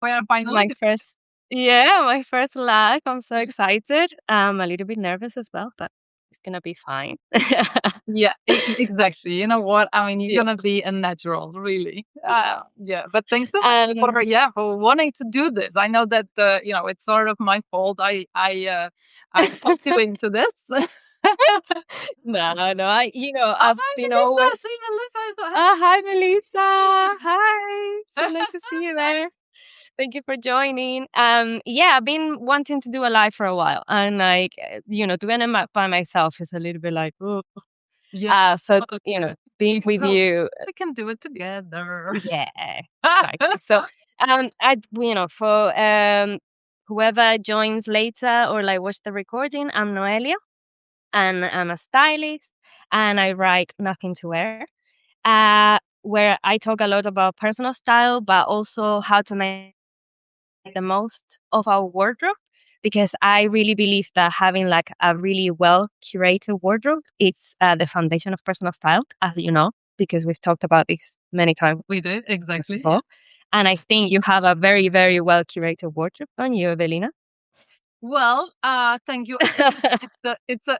We are finally My first, my first live. I'm so excited. I'm a little bit nervous as well, but it's gonna be fine. Yeah, exactly. You know what? I mean, you're Yeah. gonna be a natural, really. Yeah, but thanks so much Um, for wanting to do this. I know that it's sort of my fault. I talked you into this. no, no. I've Hi, been Melissa. always. See, Melissa. Hi, Melissa. Hi. So nice to see you there. Thank you for joining. Yeah, I've been wanting to do a live for a while, and like, doing it by myself is a little bit like, ooh. Yeah. So being with So you, we can do it together. yeah, exactly. So, for whoever joins later or like watch the recording, I'm Noelia, and I'm a stylist, and I write Nothing to Wear, where I talk a lot about personal style, but also how to make the most of our wardrobe, because I really believe that having like a really well curated wardrobe is the foundation of personal style, as you know, because we've talked about this many times We did exactly. before. And I think you have a very, very well curated wardrobe, don't you, Evelina? Well, thank you. It's a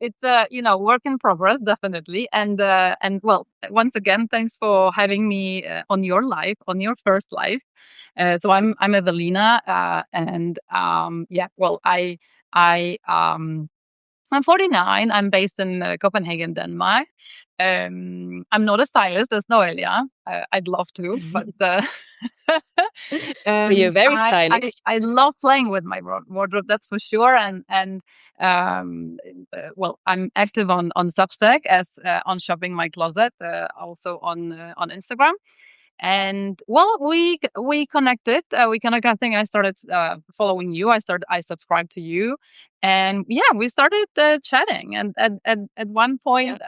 it's a work in progress, definitely. And well, once again, thanks for having me on your live, on your first live. So I'm Evelina, and yeah, well, I'm 49. I'm based in Copenhagen, Denmark. I'm not a stylist, as Noelia. I'd love to, but But you're very stylish. I love playing with my wardrobe. That's for sure. And well, I'm active on Substack as on Shopping My Closet, also on Instagram. And well, we connected. We connected. I think I started following you. I subscribed to you, and yeah, we started chatting. And at one point,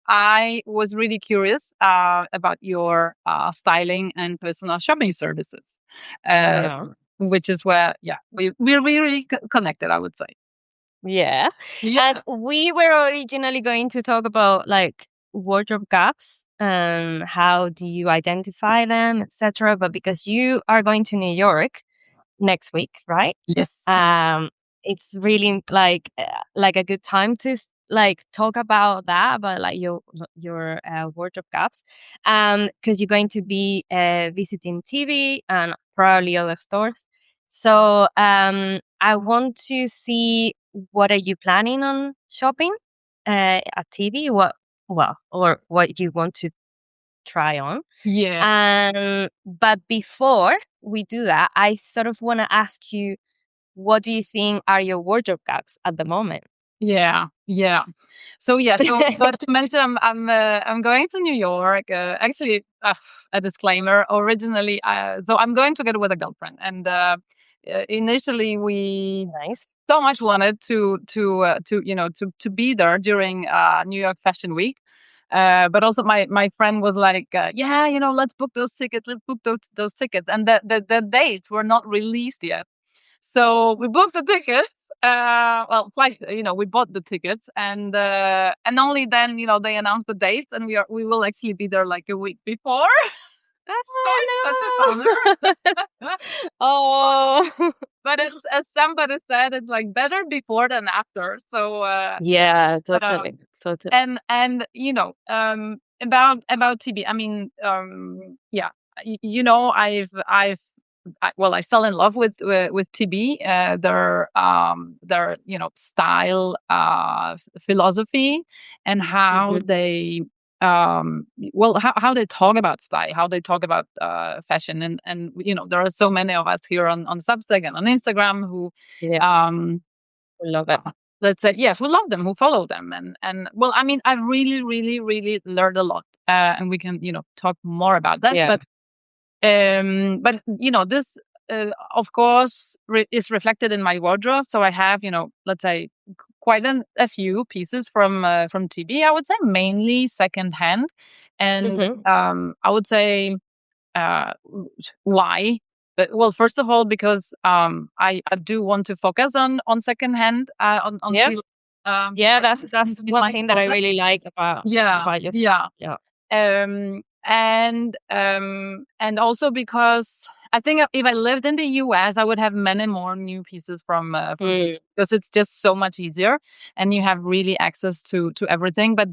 I was really curious about your styling and personal shopping services, uh, Yeah. which is where we're really connected, I would say. Yeah. Yeah, And we were originally going to talk about like wardrobe gaps and how do you identify them, etc. But because you are going to New York next week, right? yes, Um, it's really like a good time to like talk about that, about like your wardrobe gaps, because you're going to be visiting TV and probably other stores. So I want to see, what are you planning on shopping at TV? Or what you want to try on. yeah. But before we do that, I sort of want to ask you, what do you think are your wardrobe gaps at the moment? Yeah, yeah. So yeah, so but to mention, I'm going to New York. Actually, a disclaimer. Originally, so I'm going together with a girlfriend, and initially we Nice. so much wanted to be there during New York Fashion Week. But also my friend was like, yeah, let's book those tickets. Let's book those tickets, and the dates were not released yet. So we booked the tickets. Well, flight. We bought the tickets, and only then, they announced the dates, and we will actually be there like a week before. That's such a bummer. Oh. But it's, as somebody said, it's like better before than after. So Yeah, uh, totally. Totally. and about TB. I mean, yeah, I fell in love with TB, their style, philosophy, and how Mhm. they how they talk about style, how they talk about fashion, and there are so many of us here on Substack and on Instagram who Yeah, um I love it. let's say, yeah, who love them, who follow them, and well, I mean, I really, really, really learned a lot, and we can talk more about that, Yeah. but this of course is reflected in my wardrobe. So I have, let's say, quite a few pieces from TB. I would say mainly secondhand, and Mhm. I would say uh, why. But, well, first of all, because I do want to focus on secondhand, on Yeah. pre Yeah, items that's in one my thing that I closet. really like about Yeah, your yeah. yeah. and also because I think if I lived in the US, I would have many more new pieces from TV, because it's just so much easier, and you have really access to everything. But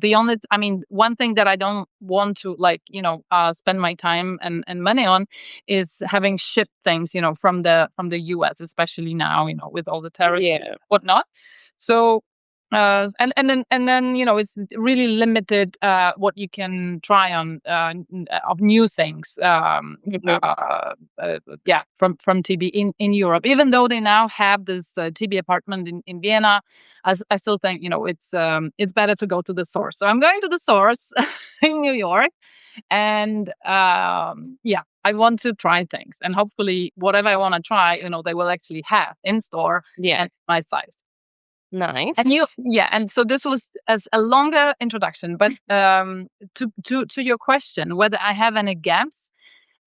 I mean, one thing that I don't want to, like, spend my time and money on is having shipped things, from the US, especially now, with all the tariffs and Yeah. whatnot. So and then it's really limited what you can try on of new things, yeah, from TB in Europe. Even though they now have this TB apartment in Vienna, I still think it's better to go to the source. So I'm going to the source in New York, and yeah, I want to try things, and hopefully whatever I want to try, they will actually have in store Yeah. and my size. Nice. And so this was as a longer introduction, but to your question, whether I have any gaps,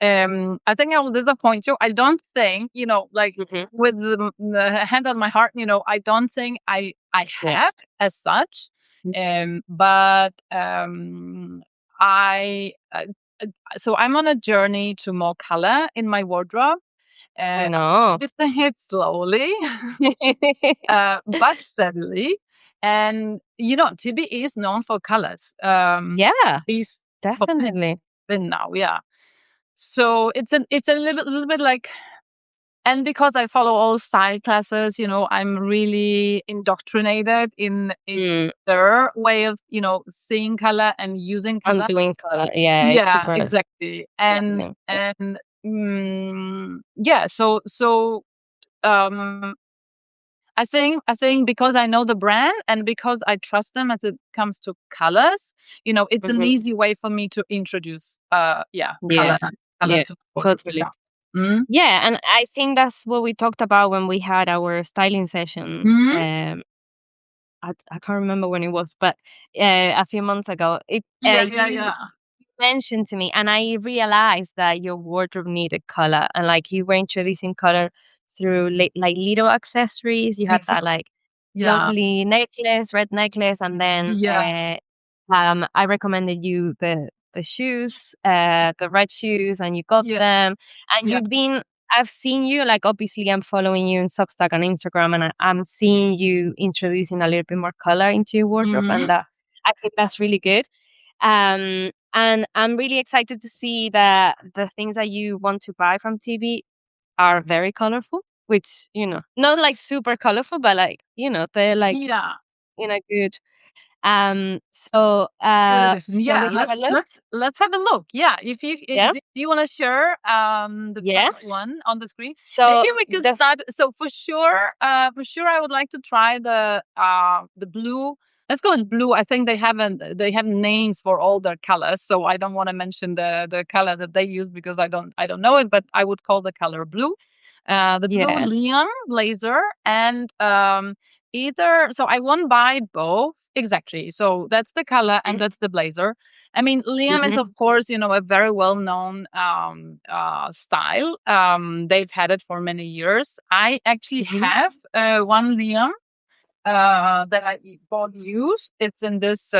I think I will disappoint you. I don't think, like, with the hand on my heart, I don't think I Yeah. have as such. But I so I'm on a journey to more color in my wardrobe. I know. Lifting it slowly, but steadily. And TB is known for colors. Yeah, He's for definitely. women now, yeah. So it's a little bit like, and because I follow all style classes, I'm really indoctrinated in Mm. their way of seeing color and using I'm color. doing color. Yeah, it's Yeah, super exactly. And relaxing. and yeah, so um I think because I know the brand and because I trust them as it comes to colors, it's an easy way for me to introduce Yeah, color yeah, to the wardrobe. totally. Yeah. Mm. Yeah, and I think that's what we talked about when we had our styling session. Mhm. I can't remember when it was, but a few months ago. Yeah, yeah, You yeah. mentioned to me, and I realized that your wardrobe needed color, and like you were introducing color through like little accessories. You had that Exactly. like Yeah. lovely necklace, red necklace, and then Yeah. I recommended you the shoes, the red shoes, and you got Yeah. them, and Yeah. you've been. I've seen you, like, obviously I'm following you in Substack and Instagram, and I'm seeing you introducing a little bit more color into your wardrobe, Mhm. and I think that's really good. And I'm really excited to see that the things that you want to buy from TV are very colorful, which, not like super colorful, but like, they're like Yeah. in a good, so, Good addition. shall Yeah, we have a look? let's have a look. Yeah, if you Yeah? do you want to share the Yeah. first one on the screen? So Maybe we could the start. So for sure, I would like to try the blue. Let's go with blue. I think they have names for all their colors, so I don't want to mention the color that they use because I don't know it, but I would call the color blue. The blue Yeah. Liam blazer, and either, so I won't buy both exactly. So that's the color and that's the blazer. I mean, Liam is, Mhm, of course, a very well-known style. They've had it for many years. I actually mhm, have one Liam that I bought used. It's in this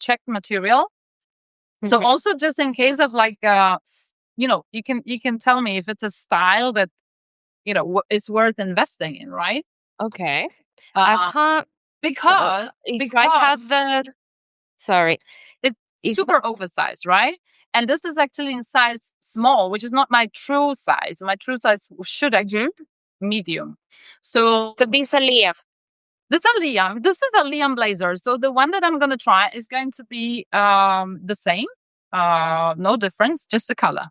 check material. So mhm. also, just in case of like, you can tell me if it's a style that is worth investing in, right? Okay. I Uh, can't so because if I because have the sorry, it's if super oversized, right? And this is actually in size small, which is not my true size. My true size should actually mhm. be medium. So So this a Liam. this is a Liam blazer. So the one that I'm gonna try is going to be the same. No difference, just the color.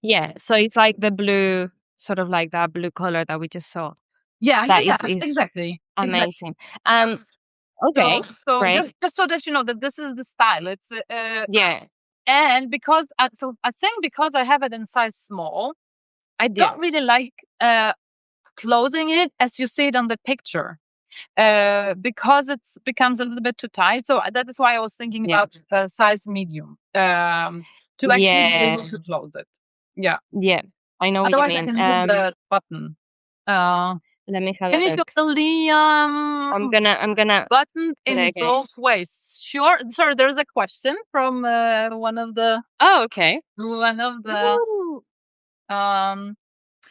Yeah, so it's like the blue, sort of like that blue color that we just saw. Yeah, yeah, That yeah. is Exactly. Exactly. amazing. Um, okay, So great. just so that you know that this is the style. It's Yeah, and because so I think because I have it in size small, I yeah. don't really like closing it as you see it on the picture, because it becomes a little bit too tight. So that is why I was thinking Yeah. about size medium, to actually be Yeah, able to close it. Yeah. yeah. I know what you Otherwise, I mean. can move the button. Uh, Let me have Can a you show look. the Liam I'm gonna button put it in again. both ways? Sure. Sorry, there's a question from one of the Oh, okay. Ooh.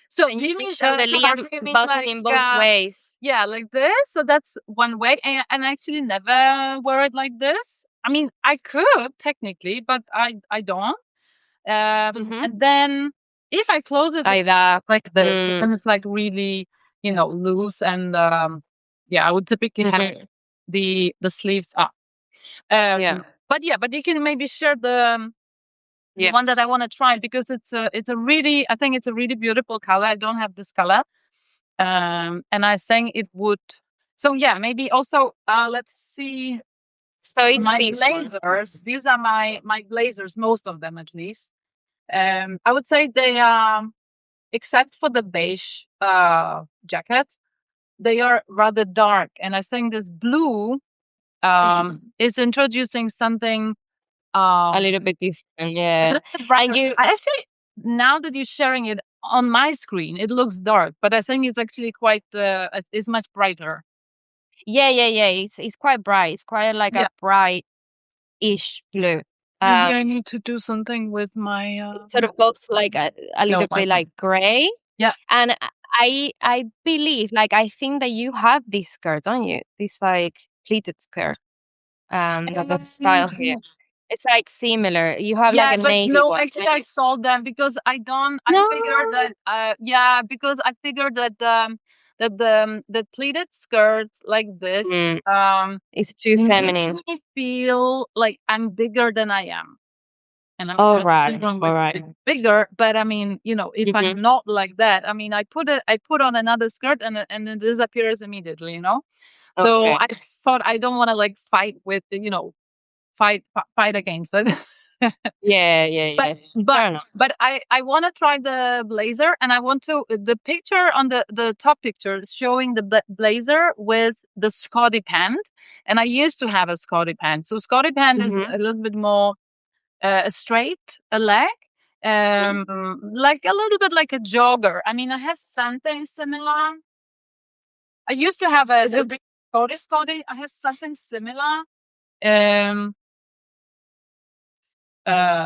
So Can do you you mean show the Tamara, Liam do you mean button like in both ways? yeah, like this? So that's one way, and I actually never wear it like this. I mean, I could technically, but I don't. Mm-hmm. And then if I close it Like that. like this, Mm, then it's like really, loose, and yeah, I would typically have mm-hmm. the sleeves up. Yeah. But you can maybe share the Yeah. one that I want to try, because it's a really, I think it's a really beautiful color. I don't have this color, and I think it would. So yeah, maybe also let's see So it's my this one. blazers. These are my blazers, most of them at least. I would say they are, except for the beige jacket, they are rather dark, and I think this blue is introducing something A um little bit different. a Yeah. little bit And brighter. you, I actually, now that you're sharing it on my screen, it looks dark, but I think it's actually quite is much brighter. yeah. It's quite bright. It's quite like a Yeah. bright-ish blue. Maybe I need to do something with my It sort of goes like a no, little bit like gray. yeah. And I believe, like, I think that you have this skirt, don't you? This like pleated skirt. That the style here. It's like similar. You have like Yeah, a but navy no, one, actually right? I sold them because I No, figured that yeah, because I figured that the pleated skirts like this mm, it's too make feminine. me feel like I'm bigger than I am. And I mean, All I right, think I'm all like right. bigger, but I mean, if Mm-hmm. I'm not like that, I mean, I put on another skirt, and it disappears immediately. So Okay. I thought I don't want to like fight with, fight against it. Yeah. But but Fair enough. but I want to try the blazer, and I want to, the picture on the top picture is showing the blazer with the Scotty pant, and I used to have a Scotty pant. So Scotty pant is Mm-hmm. a little bit more straight, a leg, like a little bit like a jogger. I mean, I have something similar. I used to have a Is it Scotty. I have something similar. Um,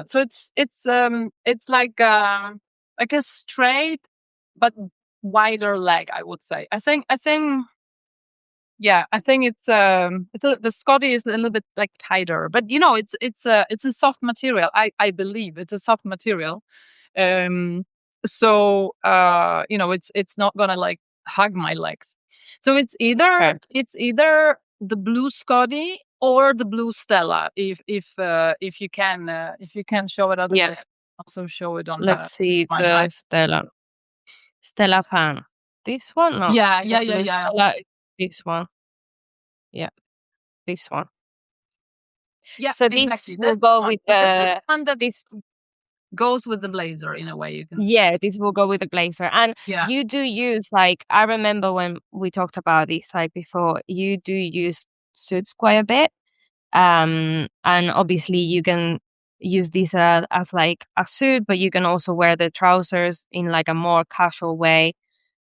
so it's like a straight but wider leg, I would say. I think yeah, I think the Scotty is a little bit like tighter, but it's a soft material. I believe it's a soft material. Um, so it's not gonna like hug my legs. So okay? it's either the blue Scotty or the blue Stella. If you can show it, Yeah. otherwise also show it on Let's see my the eye. Stella pan. This one? No. Yeah, The yeah, yeah, blue yeah, Stella is this one. Yeah, this one. yeah. So this Exactly. will That's go one. with So this is the the one that this goes with the blazer in a way. You can say. yeah, this will go with the blazer. And Yeah. you do use, like, I remember when we talked about this like before, you do use suits quite a bit. And obviously you can use this as like a suit, but you can also wear the trousers in like a more casual way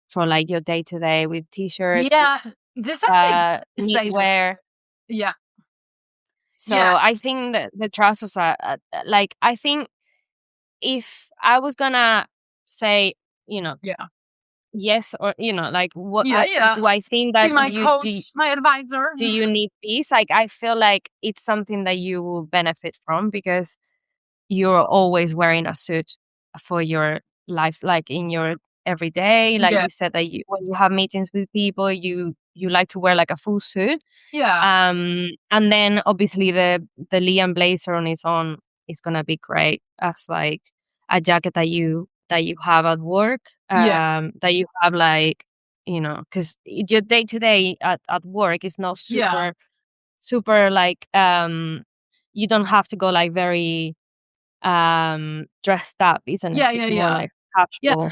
for like your day to day with t-shirts, with Yeah. This actually stays. knitwear. Yeah. Yeah. So I think that the trousers are like, I think if I was gonna say, you know, Yeah. yes, or like what Yeah. Yeah. do I think Be that my coach, my advisor. do you need these? Like, I feel like it's something that you will benefit from because you're always wearing a suit for your lives, like in your everyday. Like Yeah. you said that when you have meetings with people, you like to wear like a full suit. Yeah. And then obviously the Liam blazer on its own is gonna be great as like a jacket that you have at work. Yeah. That you have like, because your day to day at work is not Yeah. super like, you don't have to go like very dressed up, isn't it? Yeah. Yeah. It's more Yeah. like Yeah. casual.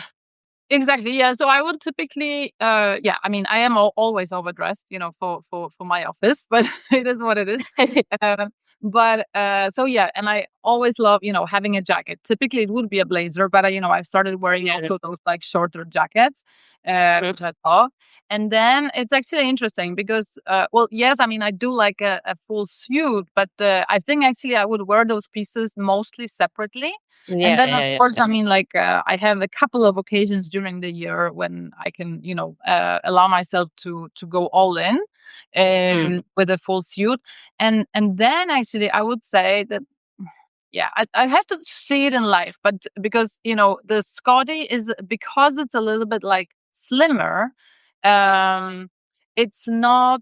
Exactly. Yeah. So I would typically, yeah. I mean, I am always overdressed, for my office, but it is what it is. Uh, but so yeah, and I always love, having a jacket. Typically, it would be a blazer, but I've started wearing Yeah. also those like shorter jackets, Mhm. which I love. And then it's actually interesting because, well, yes, I mean, I do like a full suit, but I think actually I would wear those pieces mostly separately. And Yeah, then, of yeah, course, yeah. I mean, like, I have a couple of occasions during the year when I can, allow myself to go all in Mm. with a full suit. And then actually, I would say that, yeah, I have to see it in life, but because the Scotty is, because it's a little bit like slimmer, um, it's not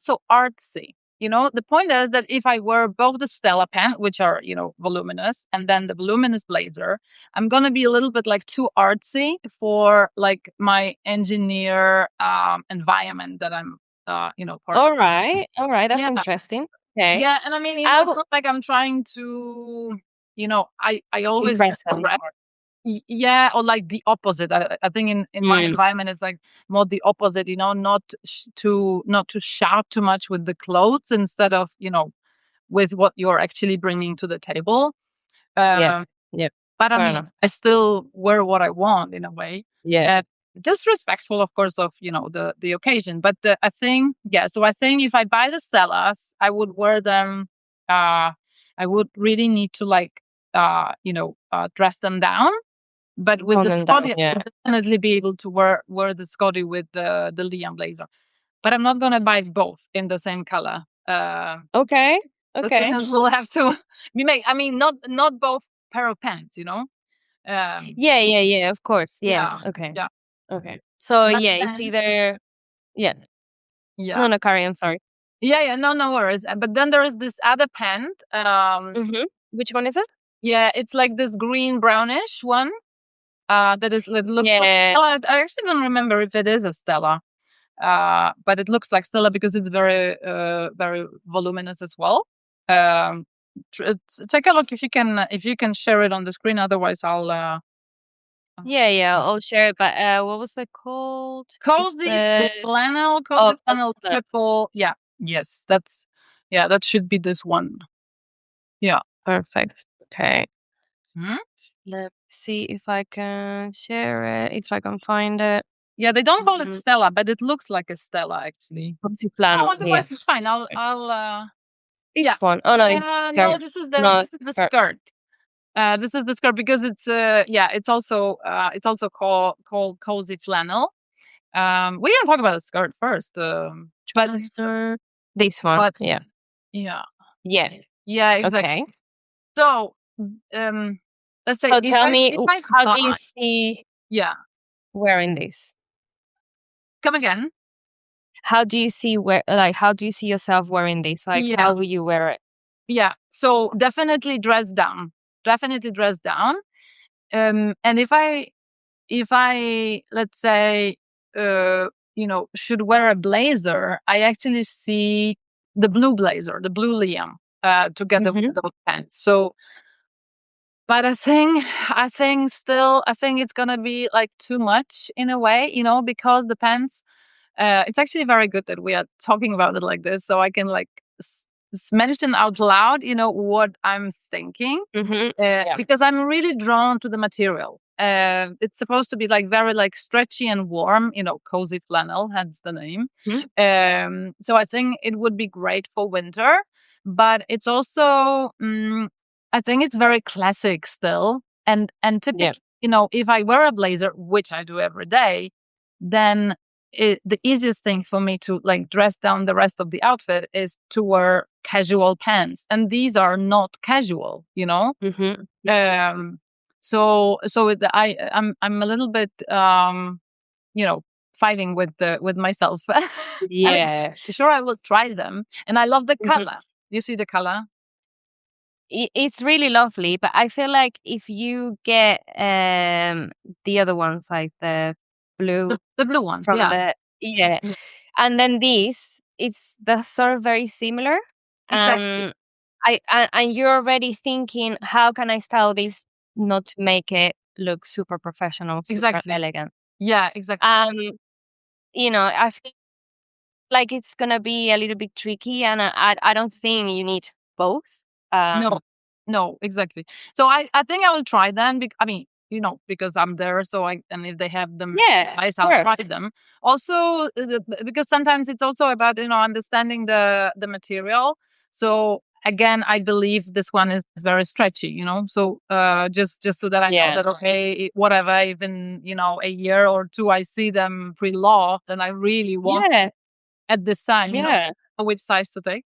so artsy. The point is that if I wear both the Stella pant, which are voluminous, and then the voluminous blazer, I'm gonna be a little bit like too artsy for like my engineer environment that I'm part of. All right, all right. That's Yeah, interesting. Okay, yeah, and I mean, I it's will not like I'm trying to, I always impress them. yeah, or like the opposite. I think in my Mm. environment it's like more the opposite. Not to shout too much with the clothes instead of with what you're actually bringing to the table. Yeah, Um, yeah. but I Fair mean, enough. I still wear what I want in a way. Yeah. Uh, just respectful, of course, of the occasion. But I think, yeah. So I think if I buy the Stellas, I would wear them. I would really need to like dress them down. But with Tone the them down. Scotty, I Yeah. would definitely be able to wear the Scotty with the Liam blazer. But I'm not gonna buy both in the same color. Okay. Okay. Decisions will have to be made. I mean, not both pair of pants. Yeah, yeah, yeah. Of course. Yeah. Yeah, Okay. yeah. Okay. So But yeah, it's then, either yeah. yeah, No, no, carry on. Sorry. yeah, yeah. No worries. But then there is this other pant. Mm-hmm. Which one is it? Yeah, it's like this green brownish one. That looks like Yeah. Stella. I actually don't remember if it is a Stella. But it looks like Stella because it's very voluminous as well. Um, Take a look if you can share it on the screen. Otherwise, I'll. Yeah, yeah. I'll share it. But what was it called? It's Cozy flannel, oh, cozy flannel triple. Yeah, yes, that should be this one. Yeah. perfect. Okay. Hmm? Let's see if I can share it. If I can find it. Yeah, they don't call it Mm, Stella, but it looks like a Stella actually. Cozy Oh, flannel. Yeah. otherwise it's fine. I'll This yeah. one. Oh no, it's No, skirt. this is No, the skirt. skirt. This is the skirt because it's also called cozy flannel. We can talk about the skirt first. But Trouser. This one. but Yeah. yeah, Yeah. yeah, exactly. Okay. So let's say So if tell I me, if I how do you buy, see yeah, wearing this? come again. How do you see how do you see yourself wearing this? Like, Yeah, how will you wear it? yeah. So definitely dress down. Definitely dress down. And if I let's say should wear a blazer, I actually see the blue blazer, the blue Liam, together with Mm-hmm. those pants. So, but I think it's gonna be like too much in a way, because the pants. It's actually very good that we are talking about it like this, so I can like mention out loud, what I'm thinking, Mm-hmm. Yeah. because I'm really drawn to the material. It's supposed to be like very like stretchy and warm, cozy flannel, hence the name. Mhm. So I think it would be great for winter, but it's also, I think it's very classic still. And Yeah. typically, if I wear a blazer, which I do every day, then the easiest thing for me to like dress down the rest of the outfit is to wear casual pants, and these are not casual. Mm-hmm. um I'm a little bit fighting with myself. I mean, Yeah. sure, I will try them, and I love the Mm-hmm. color. You see the color? It's really lovely, but I feel like if you get the other ones, like the blue The blue ones, from yeah. yeah, and then these, they're sort of very similar. Exactly, And you're already thinking, how can I style this not to make it look super professional, super exactly. elegant? Yeah, exactly. I feel like it's gonna be a little bit tricky, and I don't think you need both. No, no, exactly. So I think I will try them. I mean, because I'm there. So and if they have them Yeah, of nice, I'll try course. them. Also, because sometimes it's also about understanding the material. So again, I believe this one is very stretchy. So just so that I know Yeah. that okay, whatever, even a year or two, I see them pre-law, then I really want Yeah. at this time, Yeah. which size to take.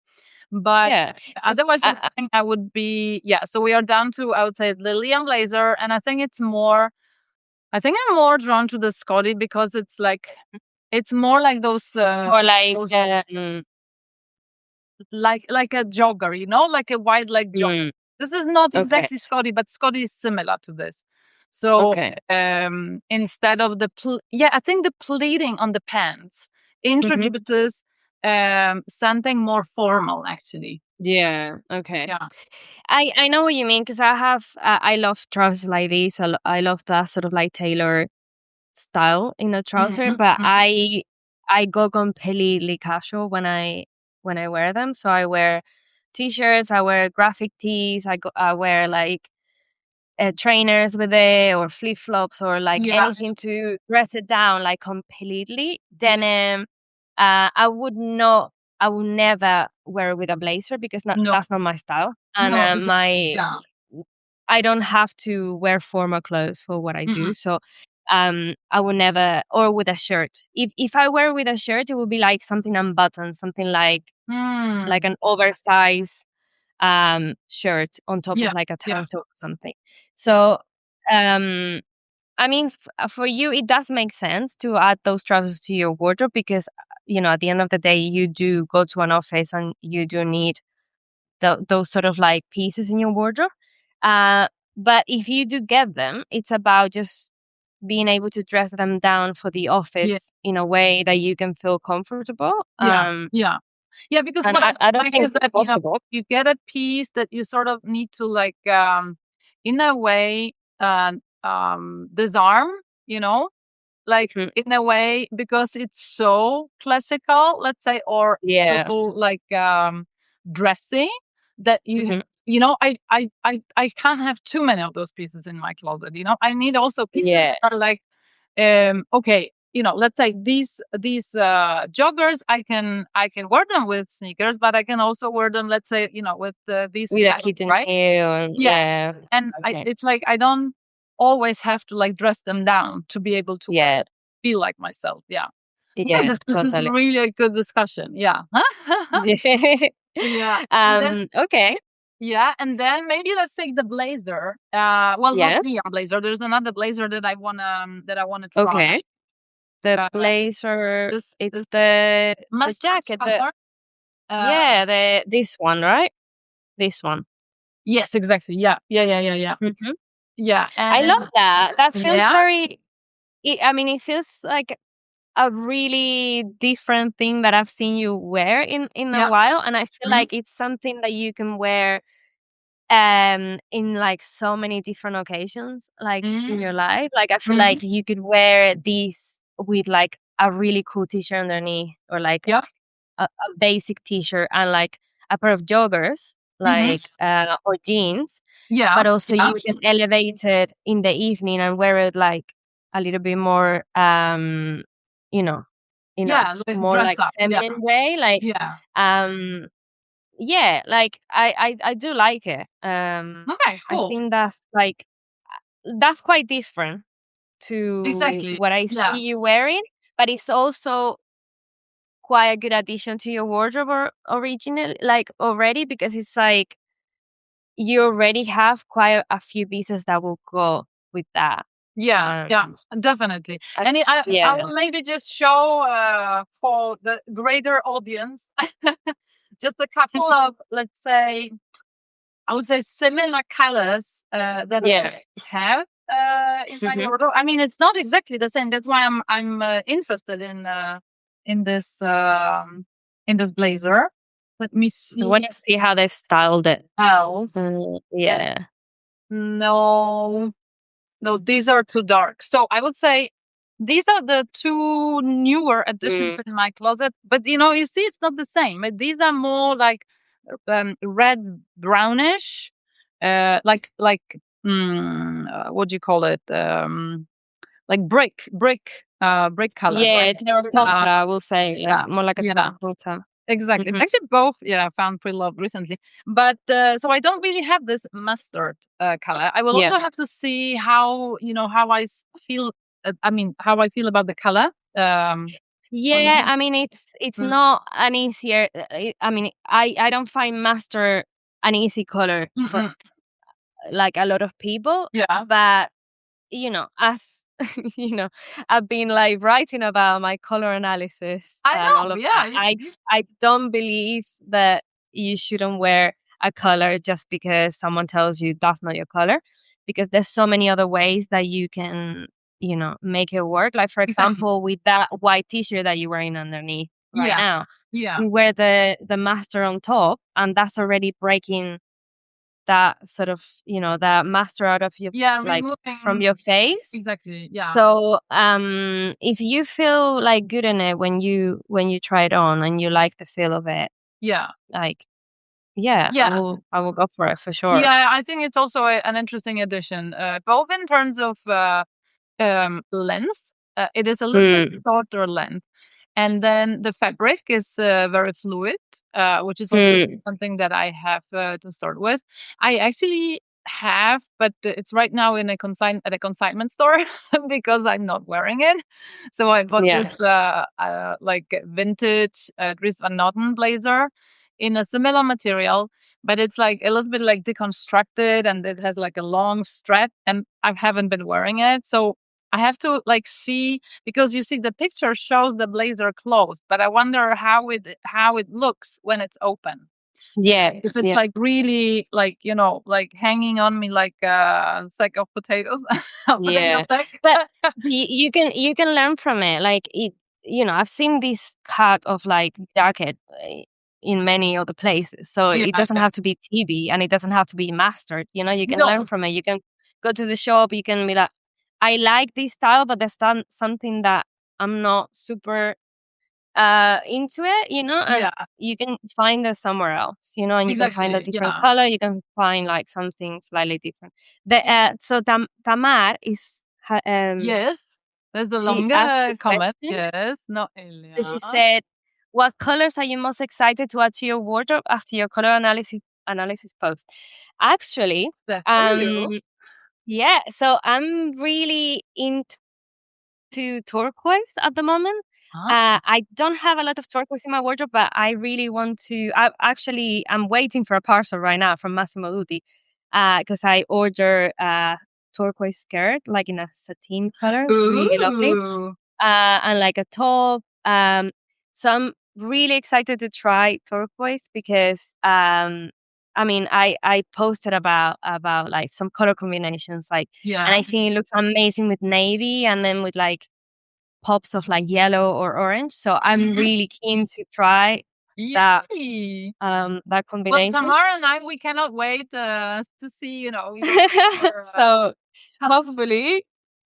But Yeah. 'Cause otherwise, I think I would be, yeah. So we are down to, I would say, Lily and Blazer. And I think I'm more drawn to the Scotty because it's more like those, or like, those like a jogger, like a wide leg jogger. mm, This is not okay. exactly Scotty, but Scotty is similar to this. So Okay. instead of I think the pleating on the pants Mhm. introduces something more formal, actually. Yeah. Okay. Yeah. I know what you mean because I love trousers like this. I love that sort of like tailor style in a trouser, Mhm, but mhm. I go completely casual when I wear them. So I wear t-shirts, I wear graphic tees, I wear like trainers with it or flip flops or like Yeah, anything to dress it down like completely yeah. denim. I would never wear it with a blazer because No, that's not my style, and no, exactly. my Yeah. I don't have to wear formal clothes for what I Mm-mm. do. So I would never, or with a shirt. If I wear with a shirt, it would be like something unbuttoned, something like Mm. an oversized shirt on top Yeah, of like a yeah, tank top or something. yeah. So um I mean, for you, it does make sense to add those trousers to your wardrobe because, at the end of the day, you do go to an office and you do need those sort of like pieces in your wardrobe. Uh, but if you do get them, it's about just being able to dress them down for the Yeah, office in a way that you can feel comfortable. yeah, yeah. Yeah, because And what I I don't like think is it's that, possible. you get a piece that you sort of need to in a way, disarm, you know, like Mhm. in a way because it's so classical, let's say, or so Yeah. dressy that Mhm. I can't have too many of those pieces in my closet. I need also pieces Yeah. that are like, okay, let's say these joggers, I can wear them with sneakers, but I can also wear them, let's say, with these With a flats, kitten right? heel and Yeah. yeah. And Okay. it's like I don't always have to like dress them down to be able to Yeah. feel like myself. Yeah. Okay, Yeah. this is Totally. really a good discussion. Yeah. Yeah. And then, Okay. yeah, and then maybe let's take the blazer. Well, not Yeah. the blazer. There's another blazer that I wanna try. Okay. The Uh, blazer, it's this the mustard jacket, color. Uh, yeah, this one, right? This one. yes, exactly. Yeah, yeah, yeah, yeah, yeah, Mhm. yeah. I And love that. That feels yeah, I mean, it feels like a really different thing that I've seen you wear in a yeah. while, and I feel Mm, like it's something that you can wear in like so many different occasions like in mm, your life. Like I feel mm, like you could wear these with like a really cool t-shirt underneath or like yeah, a basic t-shirt and like a pair of joggers mhm, like or jeans, yeah, but also yeah, you can elevate it in the evening and wear it like a little bit more you know in a yeah. more Dress like up. Yeah, feminine way, like yeah. um yeah, like I do like it. Okay, I cool. think that's quite different to Exactly. what I see Yeah, you wearing, but it's also quite a good addition to your wardrobe original like already because it's like you already have quite a few pieces that will go with that. yeah, yeah. Um, Definitely. I, And I yeah. will maybe just show for the greater audience just a couple of, let's say, I would say similar colors that Yeah. I have in my Hmm. wardrobe. I mean, it's not exactly the same. That's why I'm interested in this in this blazer. Let me I see. want to see how they've styled it. Oh, Yeah. no, no, these are too dark. So I would say these are the two newer additions Mm. in my closet. But you see, it's not the same. These are more like red brownish, like what do you call it? Like brick color, Yeah, right? terracotta, I will say, Yeah, more like a yeah. terracotta. Exactly. Mhm. Actually, both, yeah, I found pretty love recently. But so I don't really have this mustard color. I will Yeah. also have to see how, how feel. I mean, how I feel about the color. On Yeah, here. I mean, it's Mm, not an easier. I mean, I don't find master an easy color for mm-mm. like a lot of people, Yeah. but as you know, I've been like writing about my color analysis I and all know. of Yeah. that. I don't believe that you shouldn't wear a color just because someone tells you that's not your color, because there's so many other ways that you can, make it work. Like for Exactly. example, with that white t-shirt that you're wearing underneath right Yeah. now, Yeah. you wear the master on top, and that's already breaking that sort of, that master out of your, Yeah. like, from Removing. your face. Exactly. Yeah. So, if you feel like good in it when you try it on and you like the feel of it, Yeah. like, yeah, I Yeah. will go for it for sure. Yeah. I think it's also an interesting addition, both in terms of length. It is a little bit Mm, shorter length. And then the fabric is very fluid, which is also mm, something that I have to start with. I actually have, but it's right now in at a consignment store because I'm not wearing it. So I bought this yeah, like vintage Dries Van Noten blazer in a similar material, but it's like a little bit like deconstructed, and it has like a long strap, and I haven't been wearing it. So I have to like see, because you see the picture shows the blazer closed, but I wonder how it looks when it's open. yeah, If it's yeah, like really like, like hanging on me like a sack of potatoes, a potato yeah. sack. But you can learn from it. Like it, I've seen this cut of like jacket in many other places, so Yeah, it doesn't yeah. have to be TV and it doesn't have to be mastered. You can No, learn from it. You can go to the shop. You can be like, I like this style, but there's something that I'm not super into it, and yeah, you can find it somewhere else, and you can find a exactly. different Yeah. color. You can find like something slightly different. The so Tamar is Yes. There's the she asked longer the comment. question. Yes. No, So Elia. she said, "What colors are you most excited to add to your wardrobe after your color analysis post?" Actually, That's for you. um, yeah. So I'm really into turquoise at the moment. Ah. I don't have a lot of turquoise in my wardrobe, but I really want to. I'm waiting for a parcel right now from Massimo Dutti, because I order a turquoise skirt, like in a satin color, really lovely, Ooh. and like a top. So I'm really excited to try turquoise because I mean, I posted about like some color combinations, like, and Yeah. I think it looks amazing with navy and then with like pops of like yellow or orange. So I'm Mhm. really keen to try that Yay. that Well, combination. Tamara and I, we cannot wait to see, your So color hopefully,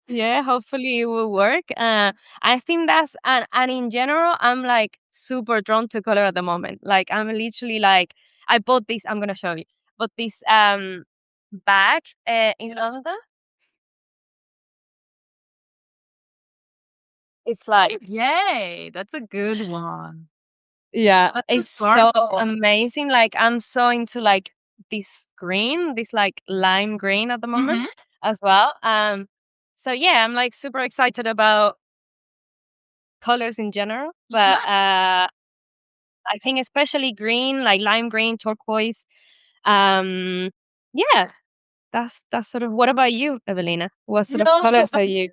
yeah, hopefully it will work. I think that's and in general, I'm like super drawn to color at the moment. Like I'm literally like I bought this. I'm gonna show you. But this bag in London. It's like Yay, that's a good one. yeah, That's a it's so sparkle. amazing. Like I'm so into like this green, this like lime green at the moment Mhm. as well. So yeah, I'm like super excited about colors in general, but Yeah. I think especially green, like lime green, turquoise. Um, yeah, that's sort of. What about you, Evelina? What sort of No, so colors are you?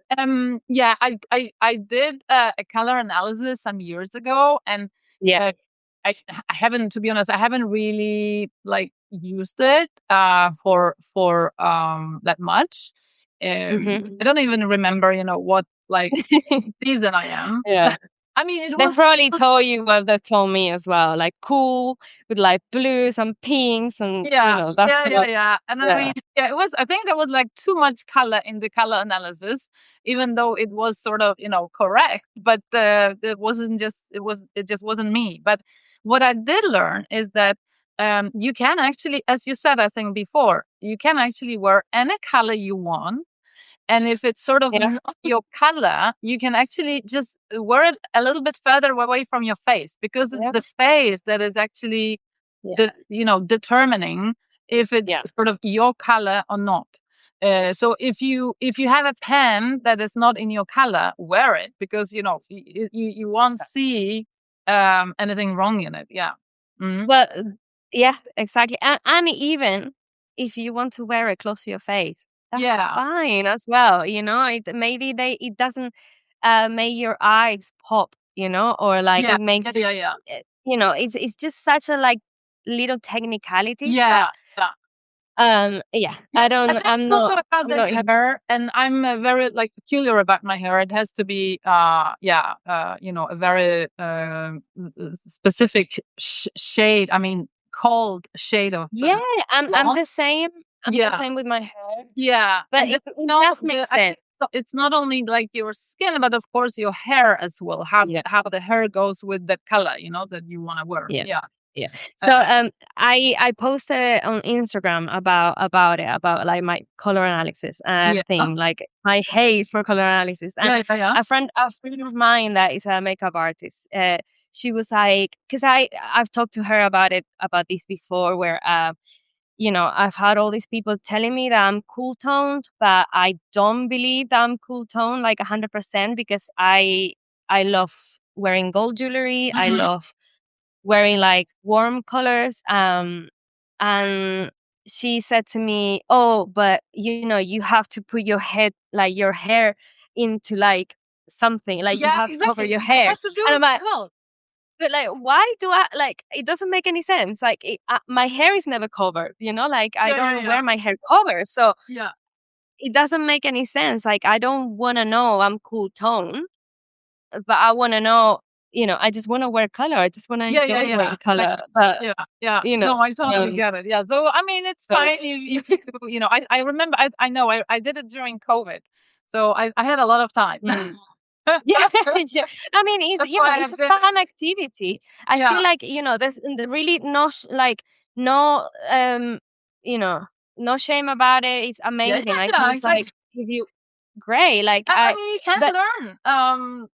yeah, I did a color analysis some years ago, and Yeah. uh, I haven't, to be honest, I haven't really like used it for that much. I Hmm. don't even remember, what like season I am. Yeah. I mean, it They was. probably told you what they told me as well, like cool with like blues and pinks and Yeah, that yeah, sort yeah, of yeah. And I mean, yeah. yeah, it was. I think there was like too much color in the color analysis, even though it was sort of, correct. But it wasn't just. It just wasn't me. But what I did learn is that you can actually, as you said, I think before, you can actually wear any color you want. And if it's sort of not your color, you can actually just wear it a little bit further away from your face, because it's the face that is actually, determining if it's sort of your color or not. So if you have a pen that is not in your color, wear it, because you won't see anything wrong in it. Yeah. Mhm. Well, yeah, exactly. And even if you want to wear it close to your face, that's Yeah. fine as well. It doesn't make your eyes pop, or like Yeah. it makes Yeah. it's just such a like little technicalities Yeah. that Yeah. yeah, Yeah, I think I'm it's also not about I'm the not into hair, and I'm very like peculiar about my hair. It has to be, a very specific shade. I mean, cold shade of Yeah, I'm blonde. the same. I'm the Yeah, same with my hair. yeah, But and then it does make I sense. think it's not only like your skin, but of course your hair as well. How Yeah. how the hair goes with the color, that you want to wear. Yeah. Yeah. Yeah. Uh, So I posted on Instagram about it, about like my color analysis yeah. thing, like my hate for color analysis. And Yeah. a friend of mine that is a makeup artist, she was like, because I've talked to her about this before, where I've had all these people telling me that I'm cool toned, but I don't believe that I'm cool toned like 100%, because I love wearing gold jewelry. I Mhm. love wearing like warm colors. And she said to me, "Oh, but you have to put your hair into like something, like you Yeah, have to cover exactly. your It hair." has to do And I'm with like, color. but like, why do I like? It doesn't make any sense. Like, my hair is never covered. Like I don't Yeah. wear my hair covered, so Yeah. it doesn't make any sense. Like, I don't want to know I'm cool tone, but I want to know. I just want to wear color. I just want to enjoy Yeah. wearing color. But Yeah, yeah. you know, No, I totally um, get it. Yeah. So I mean, it's so fine if I remember, I know I did it during COVID, so I had a lot of time. mm. Yeah, yeah. I mean, it's That's why I it's a did it. fun activity. I Yeah, feel like really no you know no shame about it. It's amazing. I think it's like exactly. if you great. Like I mean, you can but learn.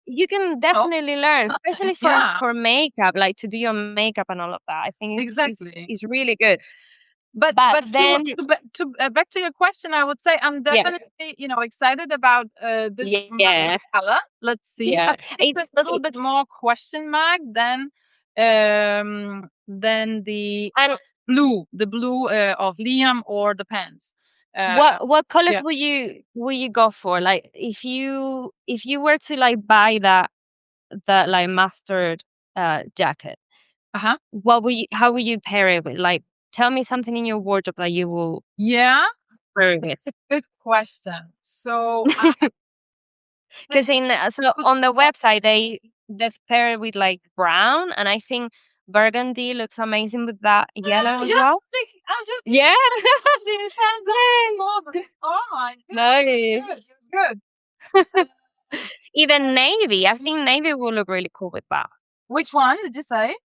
you can Oh, definitely learn, especially for yeah, makeup, like to do your makeup and all of that. I think exactly. it's really good. But But but then back to your question, I would say I'm yeah, definitely excited about this yeah, color. Let's see. I yeah. think it's a little bit more question mark than And the blue of Liam or the pants. what colors Yeah. would you go for? Like if you were to like buy that like mustard jacket, Uh-huh. what would you how would you pair it with? Like tell me something in your wardrobe that you will Yeah. pair it with. Good question. So I Because on the website they pair it with like brown, and I think burgundy looks amazing with that yellow as well. I'm just Yeah. thinking hands up. Oh my Nice. goodness. Good. Even navy. I think navy will look really cool with that. Which one did you say?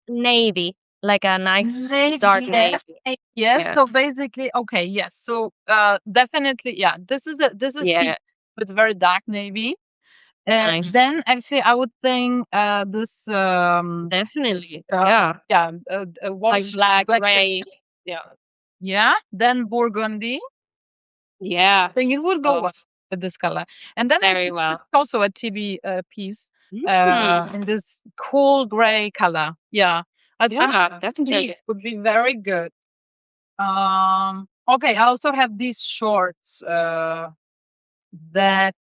Navy, like a nice dark Navy, yes. navy. Yes, Yeah. so basically, okay, yes. So definitely, yeah. This is tea. Yeah. It's very dark navy. Nice. Then actually I would think this Definitely. Yeah. Like wash black, black, gray. Yeah. yeah. Then burgundy. Yeah. I think it would go Oh, well with this color. And then very actually this well. is also a TV piece Mm. in this cool gray color. Yeah. I Yeah, think definitely. it would be very good. Okay, I also have these shorts that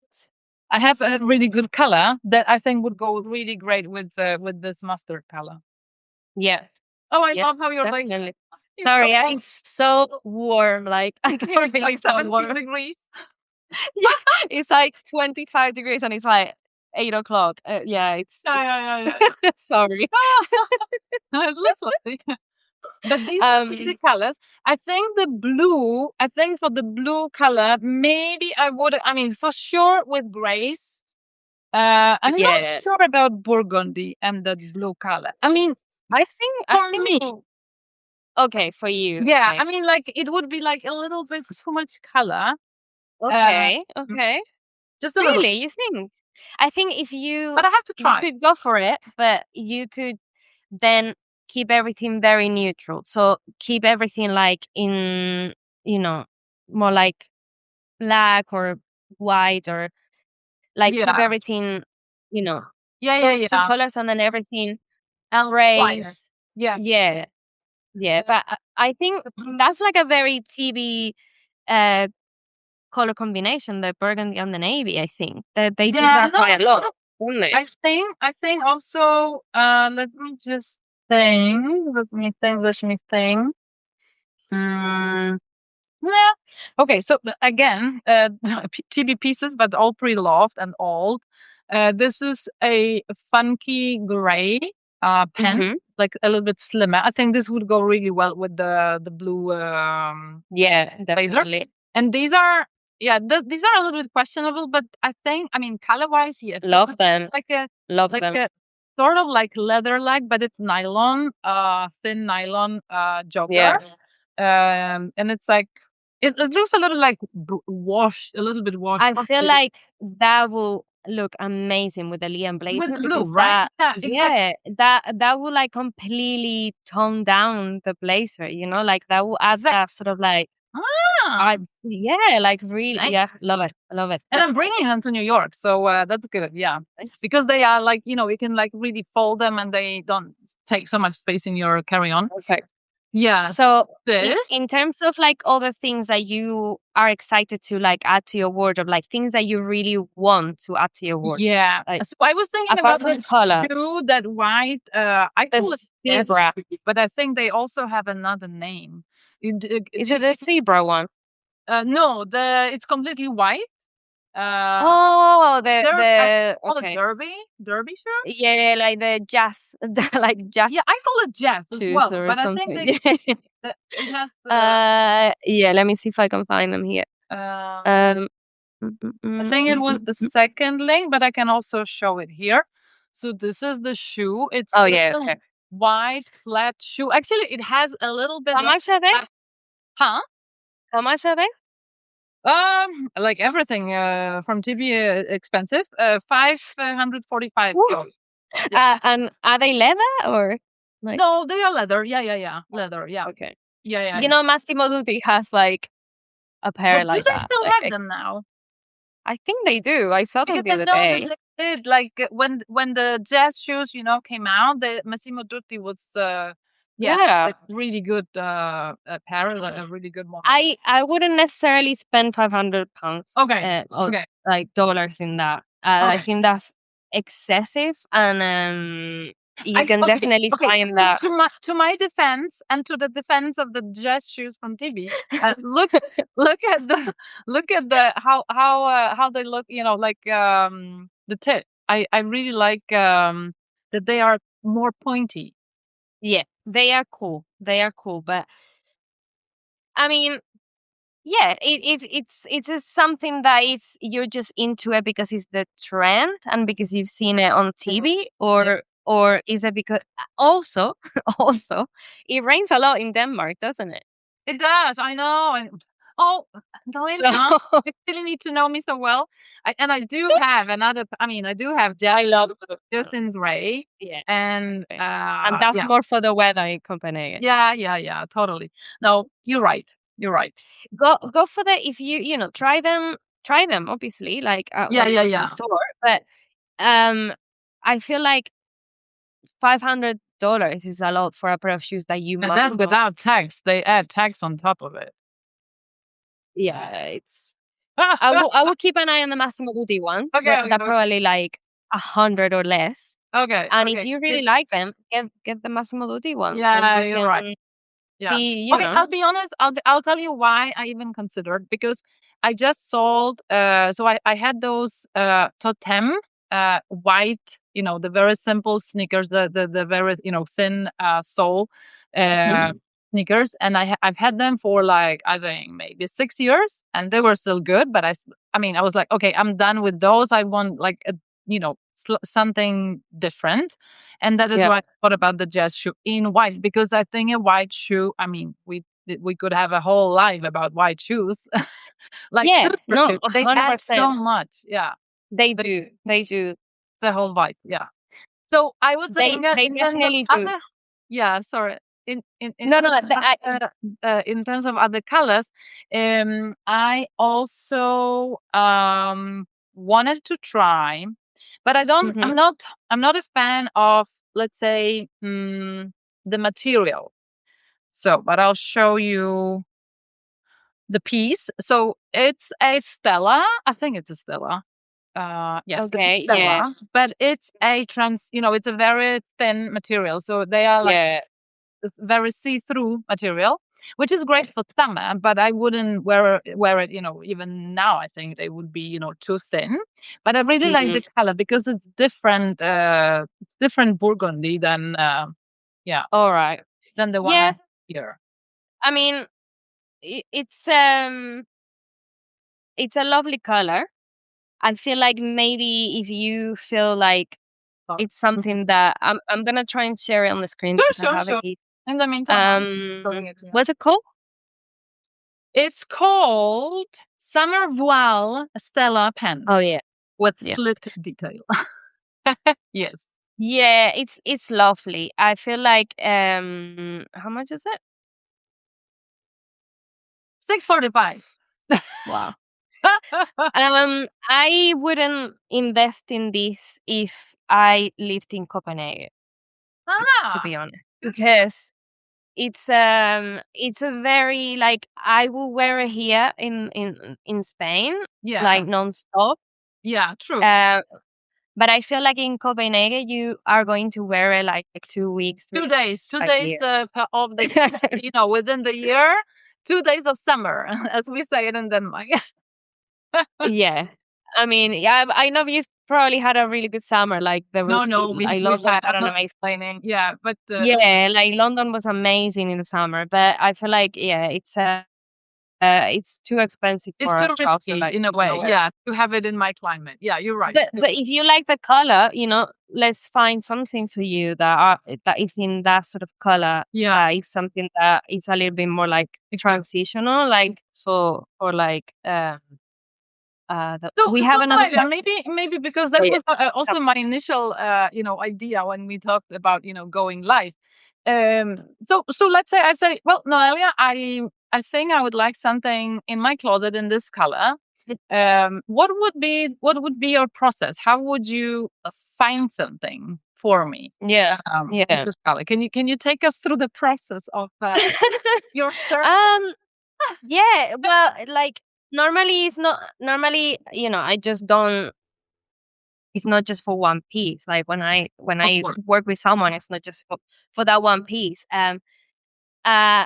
I have a really good color that I think would go really great with this mustard color. Yeah. Oh, I Yeah, love how you're like, definitely. it's so Sorry, hot. it's so warm. Like I Here can't it's believe like how 17 warm. degrees. Yeah, it's like 25 degrees and it's like 8 o'clock. Yeah, Yeah. sorry. It looks lovely. But these are Um, the colors. I think for the blue color, maybe I mean, for sure with grays. I'm not yeah. sure about burgundy and that blue color. I mean, I think for me, okay for you. Yeah, Okay. I mean, like it would be like a little bit too much color. Uh, Okay. Okay. just a little, Really, you think? I think if but I have to you try. could go for it, but you could then keep everything very neutral. So keep everything like in, you know, more like black or white, or like keep Yeah, everything, you know, yeah, yeah, those two yeah. colors, and then everything And quiet. grays. Yeah. Yeah. Yeah. But I think that's like a very TV uh color combination, the burgundy and the navy. I think that they do Yeah, that no, quite a lot, don't they? I think also, let me just think. Let me think. Mm, yeah. Okay, so again, TB pieces, but all pre-loved and old. This is a funky gray pen, Mhm. like a little bit slimmer. I think this would go really well with the blue Yeah, blazer. definitely. And these are, yeah, these are a little bit questionable, but I think, I mean, color wise, yes, Love them. like a Love like them. a sort of like leather like, but it's nylon, thin nylon Yeah. jogger. And it's like it looks a little like washed, a little bit washed I feel like that will look amazing with the Liam with blazer, blue, because right? Yeah, exactly. yeah, that will like completely tone down the blazer, like that will add Exactly. that sort of like, Ah, yeah, like really, nice. yeah, love it. I love it. And I'm bringing them to New York, so that's good. Yeah, because they are like, you can like really fold them, and they don't take so much space in your carry-on. Perfect. Yeah. So This. in terms of like all the things that you are excited to like add to your wardrobe, like things that you really want to add to your wardrobe, Yeah. like So I was thinking apart about from the color, shoe, that white. I the call it zebra. but I think they also have another name. Is it the zebra one? No, it's completely white. Uh, Oh, I the call it okay. derby shirt. Yeah, like the jazz, like jazz Yeah, I call it jazz as shoes well, or but I think something. it has. Yeah. Let me see if I can find them here. Um, Um, I think it was the second link, but I can also show it here. So this is the shoe. It's Oh a yeah. little Okay. white flat shoe. Actually, it has a little bit How like, much are they? huh? How much are they? Like everything from TV, expensive. 545. Woo. Yeah. And are they leather or like? No, they are leather. Yeah, yeah, yeah. Leather. Yeah, Okay. yeah, yeah. You know, Massimo Dutti has like a pair But do like they that. still have them now? I think they do. I saw them Because the I other know that day. they did, like, when the jazz shoes, came out, the Massimo Dutti was, yeah, Yeah. like really good apparel, like a really good model. I wouldn't necessarily spend £500 Okay, or okay, like dollars in that. I okay. think that's excessive, and you can Okay, definitely okay. find that. To my defense, and to the defense of the jazz shoes from TV, look at the how they look. Like the tip. I really like that they are more pointy. Yeah, they are cool. They are cool, but I mean, yeah, it's just something that you're just into it because it's the trend and because you've seen it on TV, Yeah. or is it because also also it rains a lot in Denmark, doesn't it? It does. I know. Oh, So Noelia, you really need to know me so well. I do have another. I mean, I do have I love just in gray, yeah, and okay. And that's yeah, more for the weather in Copenhagen. yeah, yeah, yeah, totally. No, you're right. You're right. Go for the if try them obviously like Yeah, when you yeah, go to the yeah. store, but um I feel like $500 is a lot for a pair of shoes that you And might that's not. without tax. They add tax on top of it. Yeah, it's I will keep an eye on the Massimo Dutti ones. Okay, That okay, that okay, probably like 100 or less. okay, And if okay. you really like them, get the Massimo Dutti ones. Then Yeah, you you're right. can Yeah. see, Okay, I'll be honest. I'll tell you why I even considered, because I just sold. So I had those totem white, the very simple sneakers, the very thin sole uh Mhm. sneakers, and I've had them for like, I think maybe 6 years, and they were still good. But I mean, I was like, okay, I'm done with those. I want like something different. And that is Yeah. why I thought about the jazz shoe in white, because I think a white shoe, I mean, we could have a whole live about white shoes. Like Yeah. super No, shoes, they add so 100%. much. Yeah, They they do. They do. the whole vibe. Yeah. So I would say, Inga, They in terms of definitely do. other, yeah, sorry, in No, no, terms of other, in terms of other colors, I also wanted to try, but I don't. mhm. I'm not a fan of, let's say, the material. So, but I'll show you the piece. So it's a Stella. I think it's a Stella. Yes, it's a Okay. Yeah. Stella, but it's a it's a very thin material. So they are like Yeah. very see-through material, which is great for summer, but I wouldn't wear it, even now. I think they would be, too thin. But I really like Mhm. the color because it's different burgundy than yeah, All right. than the one I Yeah. have here. I mean, it's a lovely color. I feel like maybe if you feel like Sorry. it's something that I'm gonna try and share it on the screen Sure, because I sure, have it sure. here. In the meantime, I'm showing it here. What's it called? It's called Summer Voile Stella pen Oh yeah, with yeah, slit detail. Yes. yeah. It's lovely. I feel like how much is it? 6.45. Wow. I wouldn't invest in this if I lived in Copenhagen, to Ah, be honest, because it's a very like I will wear it here in Spain yeah. like nonstop. Yeah, true. Uh, but I feel like in Copenhagen you are going to wear it like 2 weeks, 2 days, two a days year. of the, within the year, 2 days of summer, as we say it in Denmark. Yeah, I mean, yeah, I know you've probably had a really good summer. Like there No, was, no, like we've London had. had I'm an not amazing. complaining. Yeah, but Yeah, like London was amazing in the summer, but I feel like yeah, it's too expensive it's for too a trouser risky like in a this to way. wear. Yeah, to have it in my climate. Yeah, you're right. But if you like the color, let's find something for you that is in that sort of color. Yeah, That is something that is a little bit more like exactly. transitional, like for like we So have another Noelia, question. maybe because Oh that yeah. was also my initial idea when we talked about going live. So let's say I say, well, Noelia, I think I would like something in my closet in this color. What would be your process? How would you find something for me Yeah. in Yeah. this color? Can you take us through the process of your search? um yeah, well, like normally it's not normally, I just don't it's not just for one piece. Like when Of I course. work with someone, it's not just for that one piece. Uh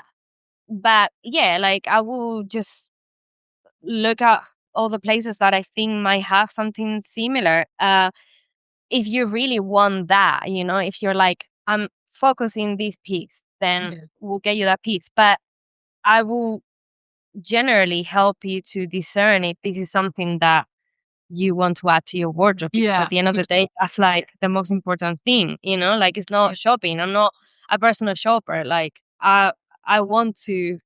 but yeah, like I will just look at all the places that I think might have something similar. If you really want that, if you're like, I'm focusing this piece, then Yes. we'll get you that piece. But I will generally help you to discern if this is something that you want to add to your wardrobe, because Yeah. at the end of the day, that's like the most important thing, like it's Yeah. not shopping. I'm not a personal shopper. Like I want to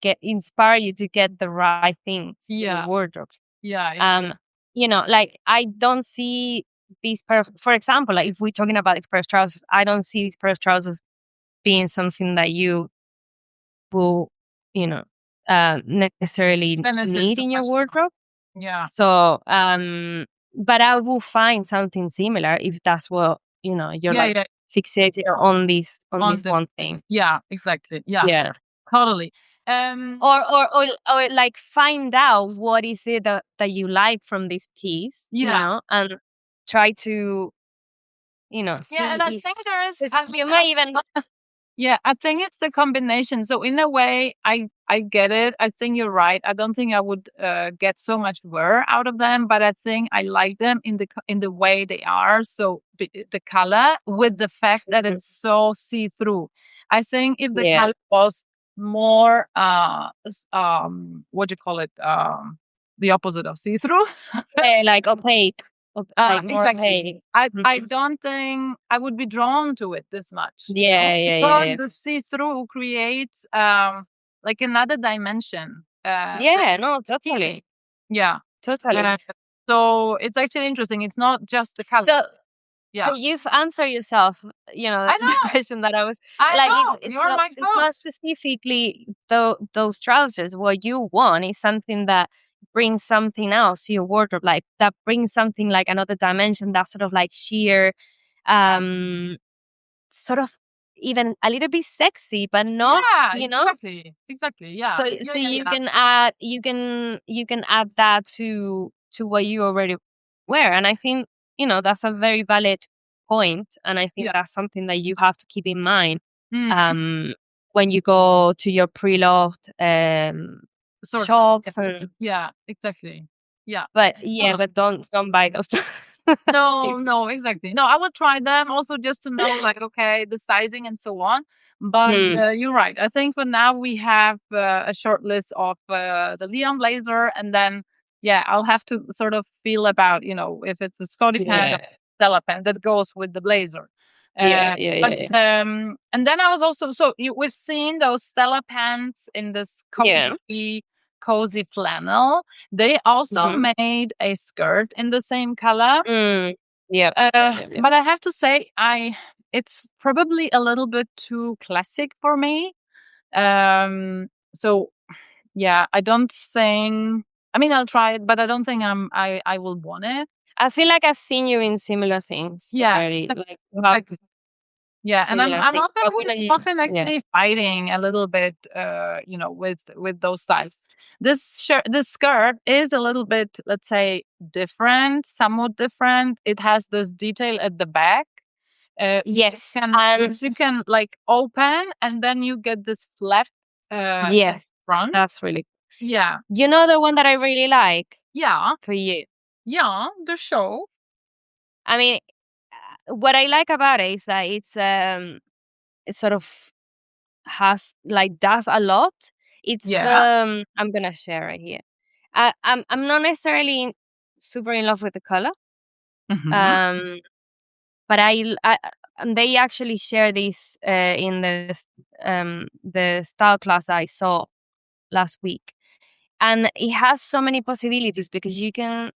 get inspire you to get the right things for your Yeah. wardrobe. Yeah. Yeah. Um, like I don't see these pair for example, like if we're talking about these pair of trousers, I don't see these pair of trousers being something that you will, you know, necessarily Benefit need so in your much from. wardrobe. Yeah. So, but I will find something similar if that's what, you're Yeah. like Yeah. fixated on this On the one thing. yeah, exactly. Yeah, Yeah. totally. Or like find out what is it that you like from this piece, Yeah. and try to, Yeah, see and I if think there is, 'cause I mean, you might even yeah, I think it's the combination. So in a way, I get it. I think you're right. I don't think I would get so much wear out of them, but I think I like them in the way they are. So the color with the fact that Mhm. it's so see through. I think if the Yeah. color was more what do you call it, the opposite of see through. Yeah, like opaque. like more Exactly. opaque. I don't think I would be drawn to it this much. Yeah, yeah, yeah, Because yeah. the see-through creates like another dimension. Yeah, no, totally, Yeah. totally. So it's actually interesting. It's not just the color. So, Yeah. so you've answered yourself, I the know. question that I was I like, know. it's You're not, my it's not coach. specifically those trousers. What you want is something that brings something else to your wardrobe, like that brings something like another dimension, that sort of like sheer, um, sort of even a little bit sexy, but not, Yeah, exactly. Exactly. Yeah. so Yeah, so yeah, you yeah. can add, you can add that to what you already wear, and I think that's a very valid point, and I think Yeah. that's something that you have to keep in mind Mm. um when you go to your pre-loved Sort of. shops. And Yeah, exactly. Yeah. but yeah, Oh. but don't buy those. No, It's- no, exactly. No, I will try them also just to know, like, okay, the sizing and so on. But Hmm. you're right. I think for now we have a short list of the Leon blazer, and then yeah, I'll have to sort of feel about if it's the Scotty pant or Yeah, Stella pant that goes with the blazer. yeah, yeah, But yeah, yeah. and then I was also we've seen those Stella pants in this Yeah. cozy flannel. They also Hmm. made a skirt in the same color. Mm. Yep, yep, yep, yep. But I have to say, it's probably a little bit too classic for me. So yeah, I don't think. I mean, I'll try it, but I don't think I will want it. I feel like I've seen you in similar things Yeah, already. Like you have yeah, and I'm similar I'm things. often But when I, often yeah. actually fighting a little bit, with those styles. This skirt is a little bit, let's say, different, somewhat different. It has this detail at the back. Yes. And Which you can like open, and then you get this flap yes, front. that's really, Yeah, the one that I really like yeah, for you. yeah. The show. I mean, what I like about it is that it sort of has like does a lot. It's the Yeah. I'm gonna share right here. I'm not necessarily super in love with the color. Mm-hmm. Um but I and they actually share this in the style class I saw last week, and it has so many possibilities because you can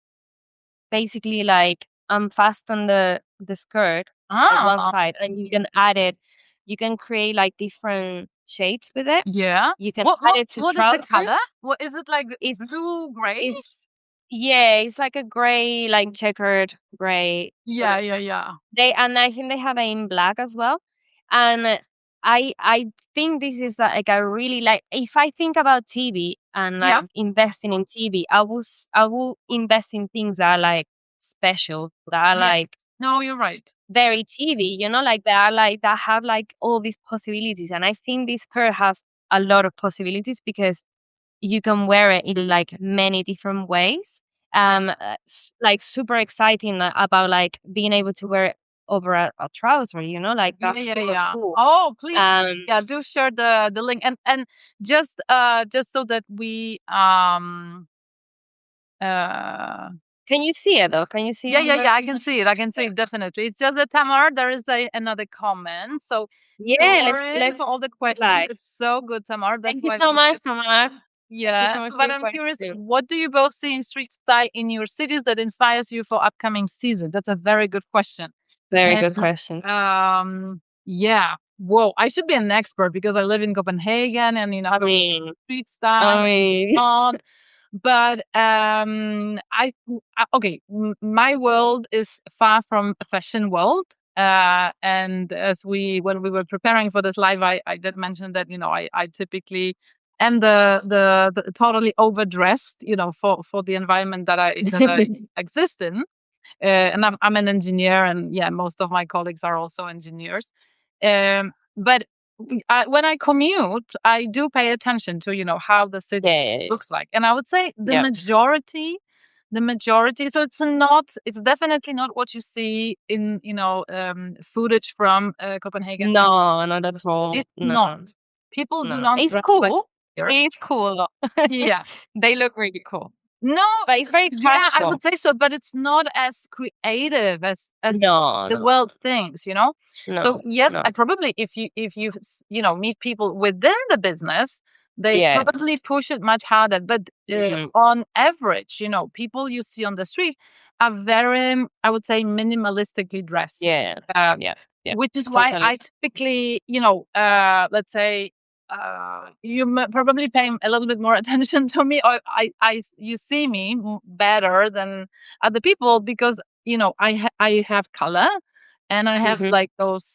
basically like unfasten the skirt at one Ah, side, and you can add it. You can create like different shapes with it. yeah. You can What add what it to what is the color? trousers. What is it like? It's Blue gray? it's yeah, it's like a gray, like checkered gray sort Yeah, of. yeah, yeah. And I think they have it in black as well. And I think this is like a really like if I think about TV and like Yeah. investing in TV, I will invest in things that are like special, that are Yeah. like No, you're right. very TV, like that are like that have like all these possibilities. And I think this skirt has a lot of possibilities because you can wear it in like many different ways. Like super exciting about like being able to wear it over a trouser, like Yeah, that's yeah, super yeah. cool. Oh, please, Um, yeah, do share the link, and just so that we uh can you see it though? Can you see it yeah, on yeah, the? yeah. I can see it. I can see Yeah, it definitely. It's just that Tamar, there is another comment. So yeah. sorry for all Let's the questions. like. It's so good, Tamar. That's Thank you why. so much, Tamara. Thank you Yeah, so much for but your I'm curious, question. what do you both see in street style in your cities that inspires you for upcoming season? That's a very good question. Very And good question. yeah, whoa, I should be an expert because I live in Copenhagen, and I mean, street style. I mean, On, but okay, my world is far from a fashion world. And when we were preparing for this live, I did mention that I typically am the totally overdressed, for the environment that I exist in. And I'm an engineer, and yeah, most of my colleagues are also engineers. But when I commute, I do pay attention to how the city yeah, looks like, and I would say yeah. the majority. So it's definitely not what you see in footage from Copenhagen. No, not at all. It's No, not. People do no. not It's dress like cool. here. It's cool though. Yeah. They look really cool. No, but it's very yeah, I casual. would say so, but it's not as creative as No, the no, world thinks, you know? So no, yes, no. I probably, if you meet people within the business, they Yeah. probably push it much harder. But Mhm. on average, people you see on the street are very, I would say, minimalistically dressed. Yeah. Uh, Yeah. Yeah. which is why Totally. I typically, let's say, you probably pay a little bit more attention to me, or you see me better than other people because I have color, and I have Mhm. like those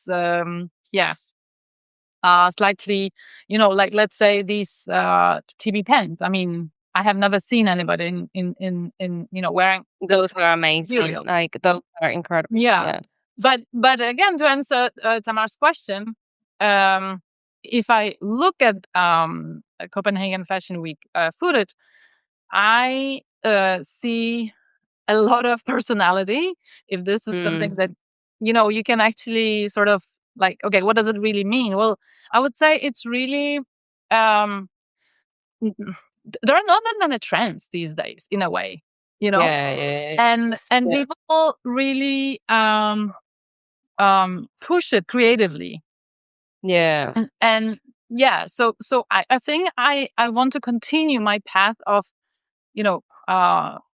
slightly, like let's say these TB pens. I mean, I have never seen anybody in wearing this Those are amazing. material. Like, those are incredible. Yeah, Yeah. but again, to answer Tamar's question, um, if I look at a Copenhagen Fashion Week footage, I see a lot of personality. If this is something Mm. that you can actually sort of like, okay, what does it really mean? Well, I would say it's really um, there are not that many trends these days, in a way, you know, Yeah, yeah, yeah. and Yeah. people really push it creatively. Yeah. And yeah, so I think I want to continue my path of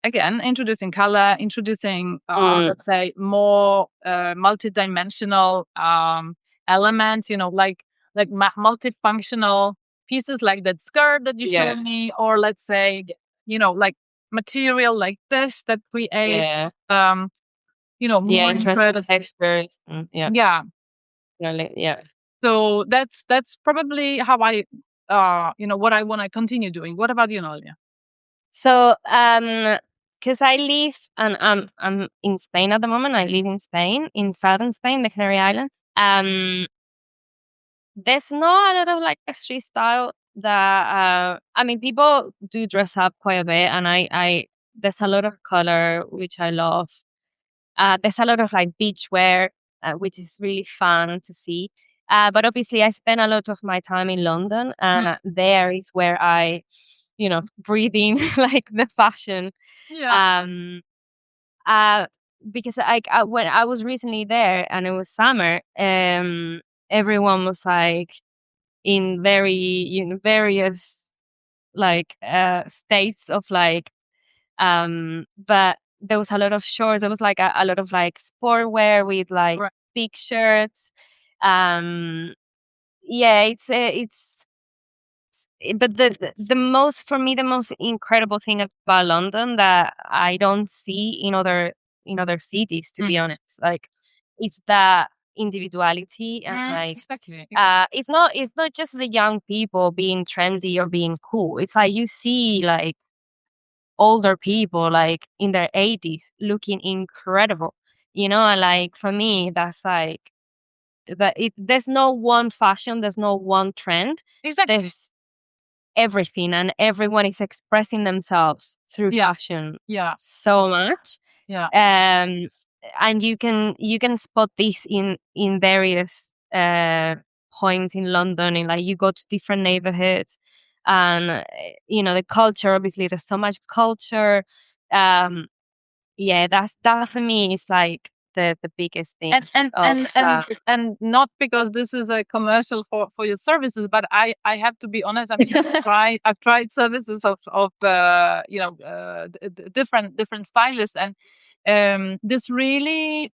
again, introducing color, introducing Mm. let's say more multidimensional elements, like multifunctional pieces, like that skirt that you Yeah. showed me, or let's say like material like this that Yeah. creates Yeah, more interesting interest. textures. Yeah. Yeah, Really, yeah. so that's probably how I what I want to continue doing. What about you, Nolia? So, because I live and I'm in Spain at the moment. I live in Spain, in southern Spain, the Canary Islands. There's not a lot of like street style that I mean, people do dress up quite a bit, and I there's a lot of color which I love. There's a lot of like beach wear, which is really fun to see. But obviously, I spend a lot of my time in London, Mm, and there is where I, breathe in like the fashion. yeah, Um, uh, because when I was recently there and it was summer, everyone was like in very, various like states of like but there was a lot of shorts. There was like a lot of like sport wear with like right. big shirts. Um, yeah, but the most, for me, the most incredible thing about London that I don't see in other cities, to be Mhm. honest, like it's that individuality and like Exactly. it's not just the young people being trendy or being cool. It's like you see like older people like in their 80s looking incredible, and like for me that's like there's no one fashion, there's no one trend, Exactly. there's everything, and everyone is expressing themselves through Yeah. fashion Yeah. so much. Yeah. um and you can spot this in various points in London, and like you go to different neighborhoods, and the culture, obviously there's so much culture. um yeah, that for me is like the biggest thing And and of and and and not because this is a commercial for your services, but I have to be honest. I mean, I've tried services of different stylists, and this really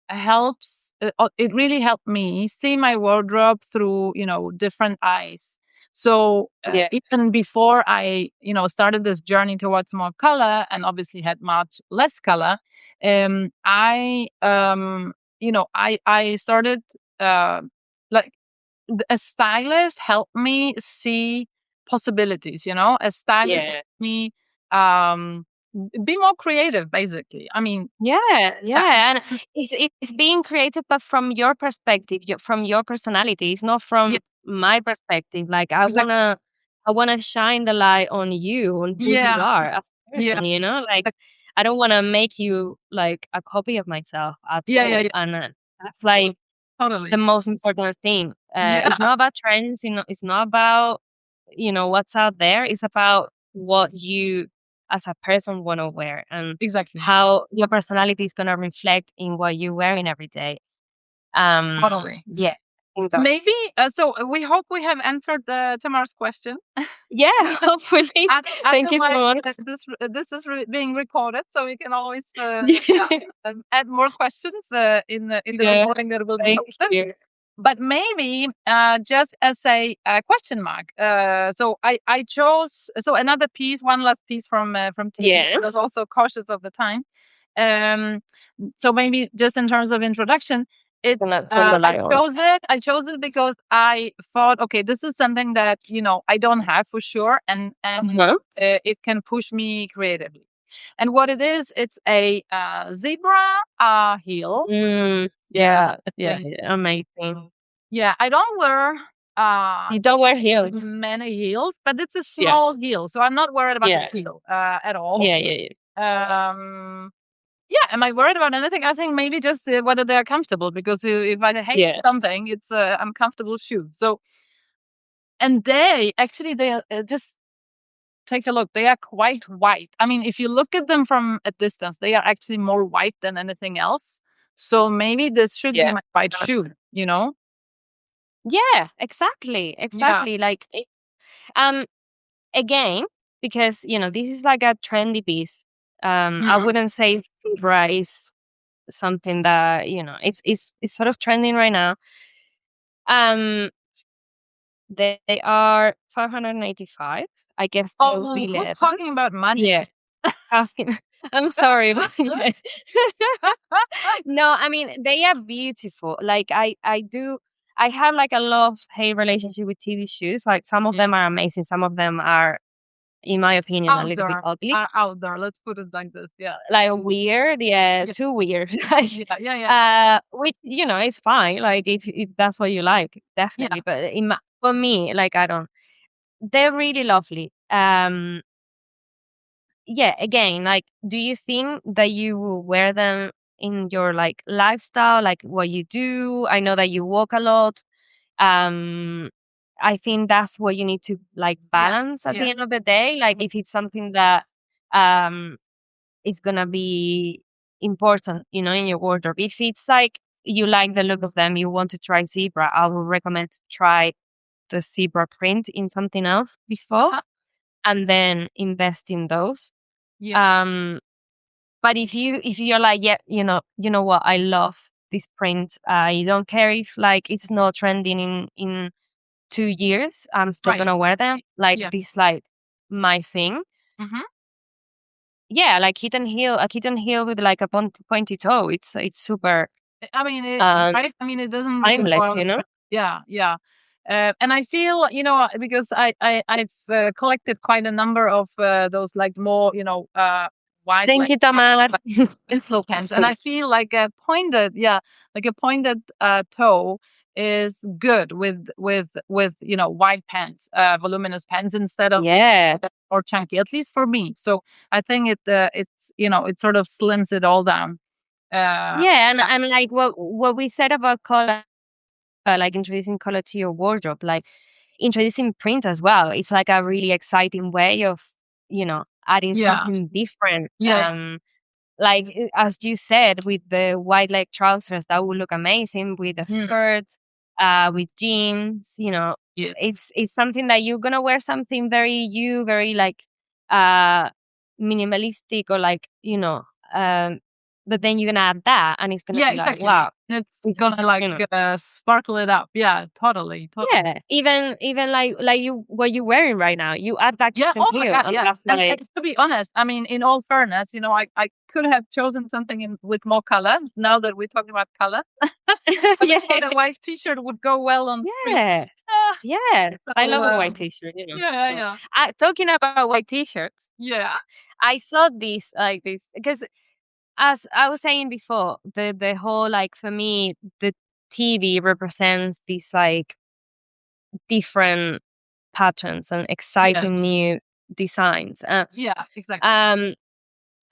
helps. It really helped me see my wardrobe through different eyes. So yeah, even before I started this journey towards more color, and obviously had much less color, I started uh, like a stylist helped me see possibilities. A stylist yeah. helped me um, be more creative. Basically, I mean, Yeah, yeah, yeah, and it's being creative, but from your perspective, from your personality. It's not yeah, from my perspective. Like exactly, I wanna shine the light on you, on who you yeah, are as a yeah, person. Like I don't wanna make you like a copy of myself at yeah, yeah, all, yeah, and that's like the totally, most important thing. yeah, It's not about trends. It's not about what's out there. It's about what you as a person want to wear, and Exactly. how your personality is gonna reflect in what you're wearing every day. Totally. Yeah, I think Maybe so we hope we have answered Tamar's question. yeah, hopefully. Thank you so Otherwise, much. this is being recorded, so we can always Yeah, add more questions in the yeah, recording that will be thank posted. you. But maybe just as a question mark. So I chose another piece, one last piece from TV. Yeah, I was also cautious of the time. Um, so maybe just in terms of introduction, it's turn the I light on. chose it. I chose it because I thought, okay, this is something that I don't have for sure, and it can push me creatively. And what it is, it's a zebra heel. Yeah, yeah, amazing. Yeah, I don't wear You don't wear heels. many heels, but it's a Yeah, small heel, so I'm not worried about yeah, the heel at all. yeah, yeah, yeah. Yeah, am I worried about anything? I think maybe just whether they're comfortable, because if I hate Yeah. something, it's uncomfortable shoes. So, and they are, just take a look. They are quite white. I mean, if you look at them from a distance, they are actually more white than anything else. So maybe this should be Yeah. my white shoe, Yeah, exactly. Yeah. Exactly. Like um again, because this is like a trendy piece. I Mm. wouldn't say zebra is something that, it's sort of trending right now. Um they are 585. I guess they will be Oh, who's leather. talking about money? Yeah. Asking I'm sorry, but yeah. No, I mean they are beautiful. Like I have like a love-hate relationship with TV shoes. Like some of Yeah. them are amazing, some of them are, in my opinion, a little bit Outdoor, ugly. outdoor. Let's put it like this. Yeah. Like weird, yeah, Yeah. too weird. Like, Yeah. Yeah. Yeah. which is fine. Like if that's what you like, Yeah. definitely. But for me, like I don't. They're really lovely. Yeah, again, like, do you think that you will wear them in your like lifestyle, like what you do? I know that you walk a lot. Um, I think that's what you need to like Yeah. balance at Yeah. the end of the day. Like if it's something that um is gonna be important, in your wardrobe. If it's like you like the look of them, you want to try zebra, I would recommend to try the zebra print in something else before, Uh-huh. and then invest in those. Yeah. Um, but if you're like, yeah, you know what, I love this print. I don't care if like it's not trending in 2 years. I'm still Right. gonna wear them. Like Yeah. this, like my thing. Mm-hmm. Yeah, like a kitten heel with like a pointy toe. It's super I mean, um right? I mean, it doesn't really timeless, spoil. you know. Yeah. Yeah. And I feel, because I've collected quite a number of those like more, wide Thank leg you, Tamara. inflow pants, and I feel like a pointed, yeah, like a pointed toe is good with wide pants, voluminous pants instead of Yeah, or chunky, at least for me. So I think it sort of slims it all down. yeah, and like what we said about color, like introducing color to your wardrobe, like introducing print as well. It's like a really exciting way of adding Yeah. something different. Yeah. Like as you said, with the wide leg trousers, that would look amazing with a Mm. skirt, with jeans. Yeah. It's something that you're gonna wear something very like uh minimalistic, or like but then you're gonna add that, and it's gonna Yeah, be like, exactly. wow, It's this gonna is like sparkle it up. Yeah, totally, totally. yeah, even like you what you're wearing right now, you add that Yeah. kitten Oh my heel, God. and Yeah. that's And like to be honest, I mean, in all fairness, I could have chosen something with more color. Now that we're talking about color, but I yeah, thought a white T-shirt would go well on street. yeah. Ah, Yeah, I so love a white t-shirt, yeah, So, yeah, talking about white t-shirts, yeah, I saw this like this because, as I was saying before, the whole like for me, the TV represents these like different patterns and yeah, exciting new designs. yeah. Exactly.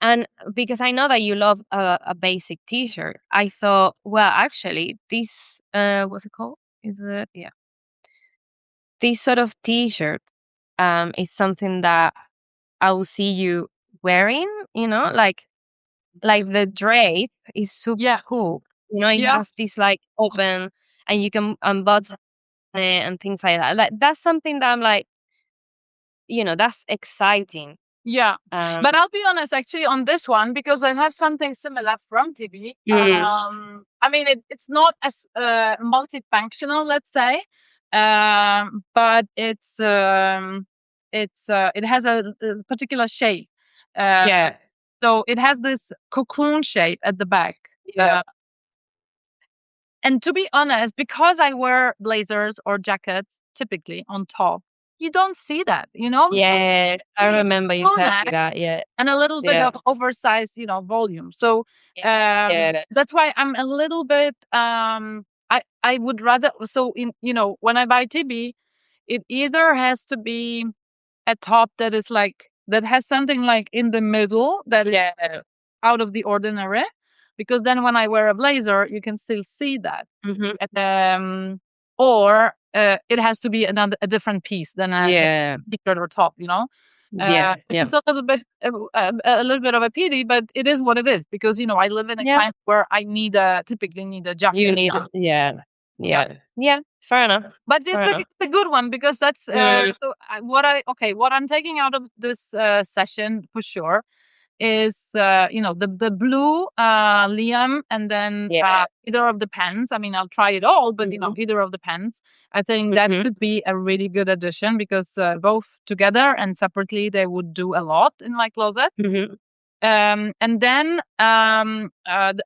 And because I know that you love a basic t-shirt, I thought, well, actually, this what's it called? Is it yeah? This sort of t-shirt is something that I will see you wearing, like the drape is super Yeah. cool. It Yeah. has this like open, and you can unbutton it and things like that. Like that's something that I'm like, that's exciting. Yeah. But I'll be honest, actually, on this one, because I have something similar from TV. I mean, it's not as multifunctional, let's say, but it has a particular shape. Yeah. So it has this cocoon shape at the back. Yeah. And to be honest, because I wear blazers or jackets typically on top, you don't see that, Yeah, I remember you telling me neck that. Yeah. and a little bit Yeah. of oversized, volume. So Yeah. that's why I'm a little bit I would rather, so when I buy TB, it either has to be a top that is like that has something like in the middle that is Yeah. out of the ordinary, because then when I wear a blazer, you can still see that. Or it has to be a different piece than Yeah. t-shirt or top, Yeah. It's Yeah. just a little bit of a pity, but it is what it is, because I live in a Yeah. climate where I typically need a jacket. You need it. Yeah. Yeah. Yeah. Fair enough. But Fair enough. it's a good one, because that's Mm. so what I'm taking out of this session for sure is the blue Liam, and then Yeah. either of the pens. I mean, I'll try it all, but either of the pens. I think that could be a really good addition, because both together and separately they would do a lot in my closet. And then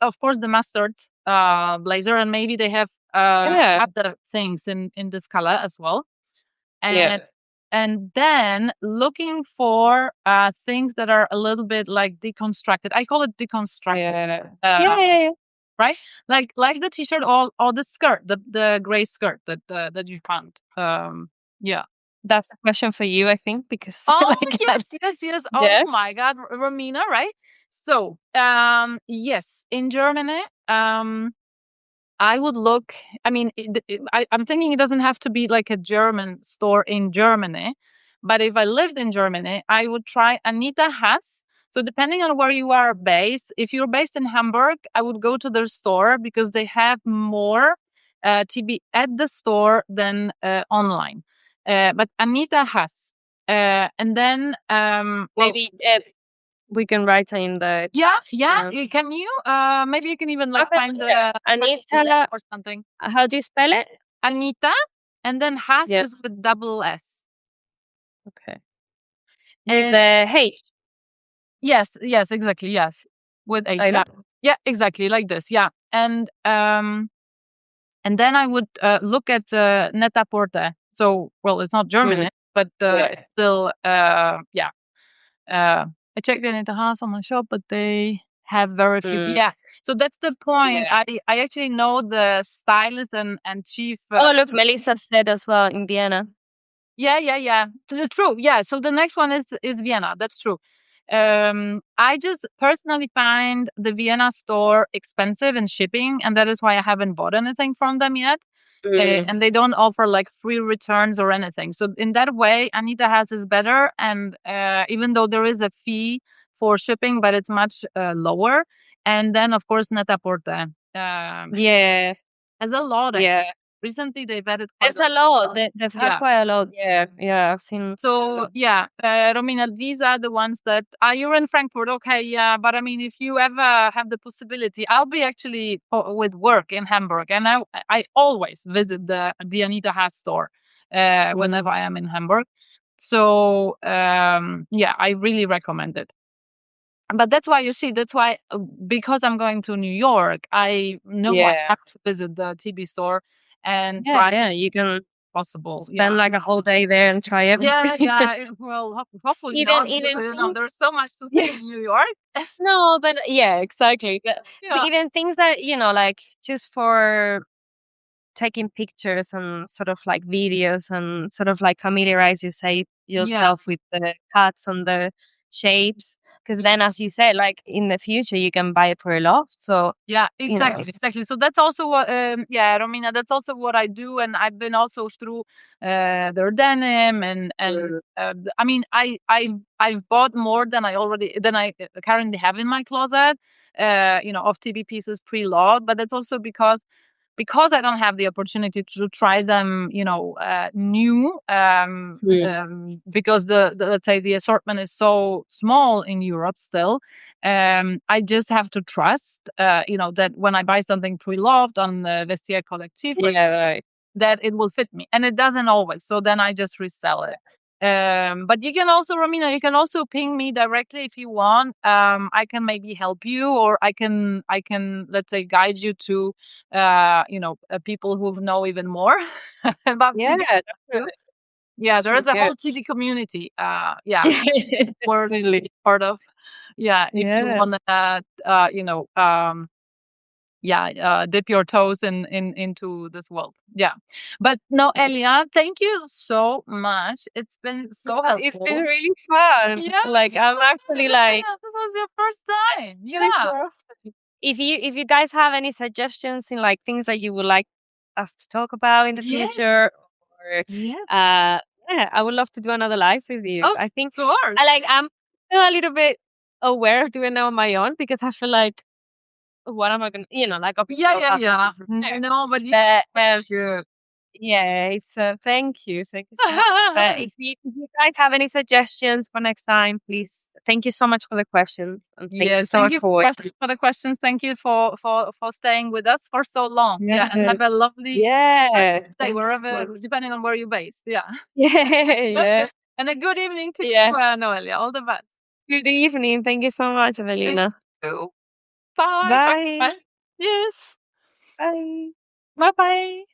of course the mustard blazer, and maybe they have other things in this color as well. And and then looking for things that are a little bit like deconstructed. I call it deconstructed. Yeah. Right? Like the t-shirt, or the skirt, the gray skirt that you found. Yeah. That's a question for you, I think, because Oh, like yes. yeah. Oh my God, Romina, right? So, yes, in Germany, I would look. I mean, I'm thinking it doesn't have to be like a German store in Germany, but if I lived in Germany, I would try Anita Haas. So depending on where you are based, if you're based in Hamburg, I would go to their store, because they have more TB at the store than online. But Anita Haas, and then Maybe we can write in the yeah, chat. can you maybe you can even like Okay, find yeah. the Anita, or something. how do you spell it? Anita, and then Haas Yeah. is with double S. Okay. With And the H. yes, exactly, yes, with H. I know. Yeah, exactly, like this. Yeah, and then I would look at the Net-a-Porter. So, well, it's not German, but it's still yeah. I checked in at the house on my shop, but they have very few. Yeah, so that's the point. Yeah. I actually know the stylist and chief. Oh, look, Melissa said as well in Vienna. Yeah. True. Yeah. So the next one is Vienna. That's true. I just personally find the Vienna store expensive in shipping, and that is why I haven't bought anything from them yet. And they don't offer like free returns or anything. So in that way, Anita House is better. And even though there is a fee for shipping, but it's much lower. And then of course Net-a-Porter Yeah. has a lot. Yeah. Recently they've added There's a lot. They've had quite a lot. Yeah. I've seen. So yeah, Romina, these are the ones that you're in Frankfurt, okay? Yeah, but I mean, if you ever have the possibility, I'll be actually with work in Hamburg, and I always visit the Anita Haas store whenever I am in Hamburg. So yeah, I really recommend it. But that's why because I'm going to New York, I know I have to visit the TB store and try. Yeah, you can Possible. spend like a whole day there and try everything. Yeah. Well, hopefully Even not. Because, there's so much to see in New York. No, but yeah, exactly. But even things that like just for taking pictures and sort of like videos and sort of like familiarize yourself with the cuts and the shapes. because then, as you said, like in the future, you can buy a pre-loved. So Yeah, you know, exactly, exactly. So that's also what, yeah, Romina, that's also what I do, and I've been also through their denim, and I mean, I've bought more than I currently have in my closet, of TB pieces pre-loved, but that's also because I don't have the opportunity to try them, new, because the let's say the assortment is so small in Europe still. I just have to trust, that when I buy something pre-loved on the Vestiaire Collectif, yeah, right. that it will fit me, and it doesn't always. So then I just resell it. But you can also, Romina, you can also ping me directly if you want. I can maybe help you, or I can let's say guide you to, people who know even more about Yeah, TV. definitely. Yeah, there is a Yeah, whole TV community. Yeah, we're definitely. part of. Yeah, if you Yeah. want to, yeah, dip your toes into this world. Yeah, but no, Elia, thank you so much. It's been so It's been helpful. really fun. Yeah, Like I'm actually like this was your first time. really Yeah. proud. If you guys have any suggestions in like things that you would like us to talk about in the Yes. future, or Yes. yeah, I would love to do another live with you. Of I think course. I'm still a little bit aware of doing it on my own because I feel like what am I gonna, like obviously Yeah, I'll yeah, have some yeah. to prepare. No, but you But good. yeah, it's thank you so much. But if you guys have any suggestions for next time, please. Thank you so much for the questions, and thank you Yes, so thank much you for watching. for the questions. Thank you for staying with us for so long. Yeah, and Yeah, have a lovely yeah. day Thank you so wherever, much. depending on where you're based. Yeah, Yeah, yeah, and a good evening to yeah. you, Noelia. All the best. Good evening. Thank you so much, Thank Evelina. you. Bye. Bye. Bye. Bye. Yes. Bye. Bye. Bye.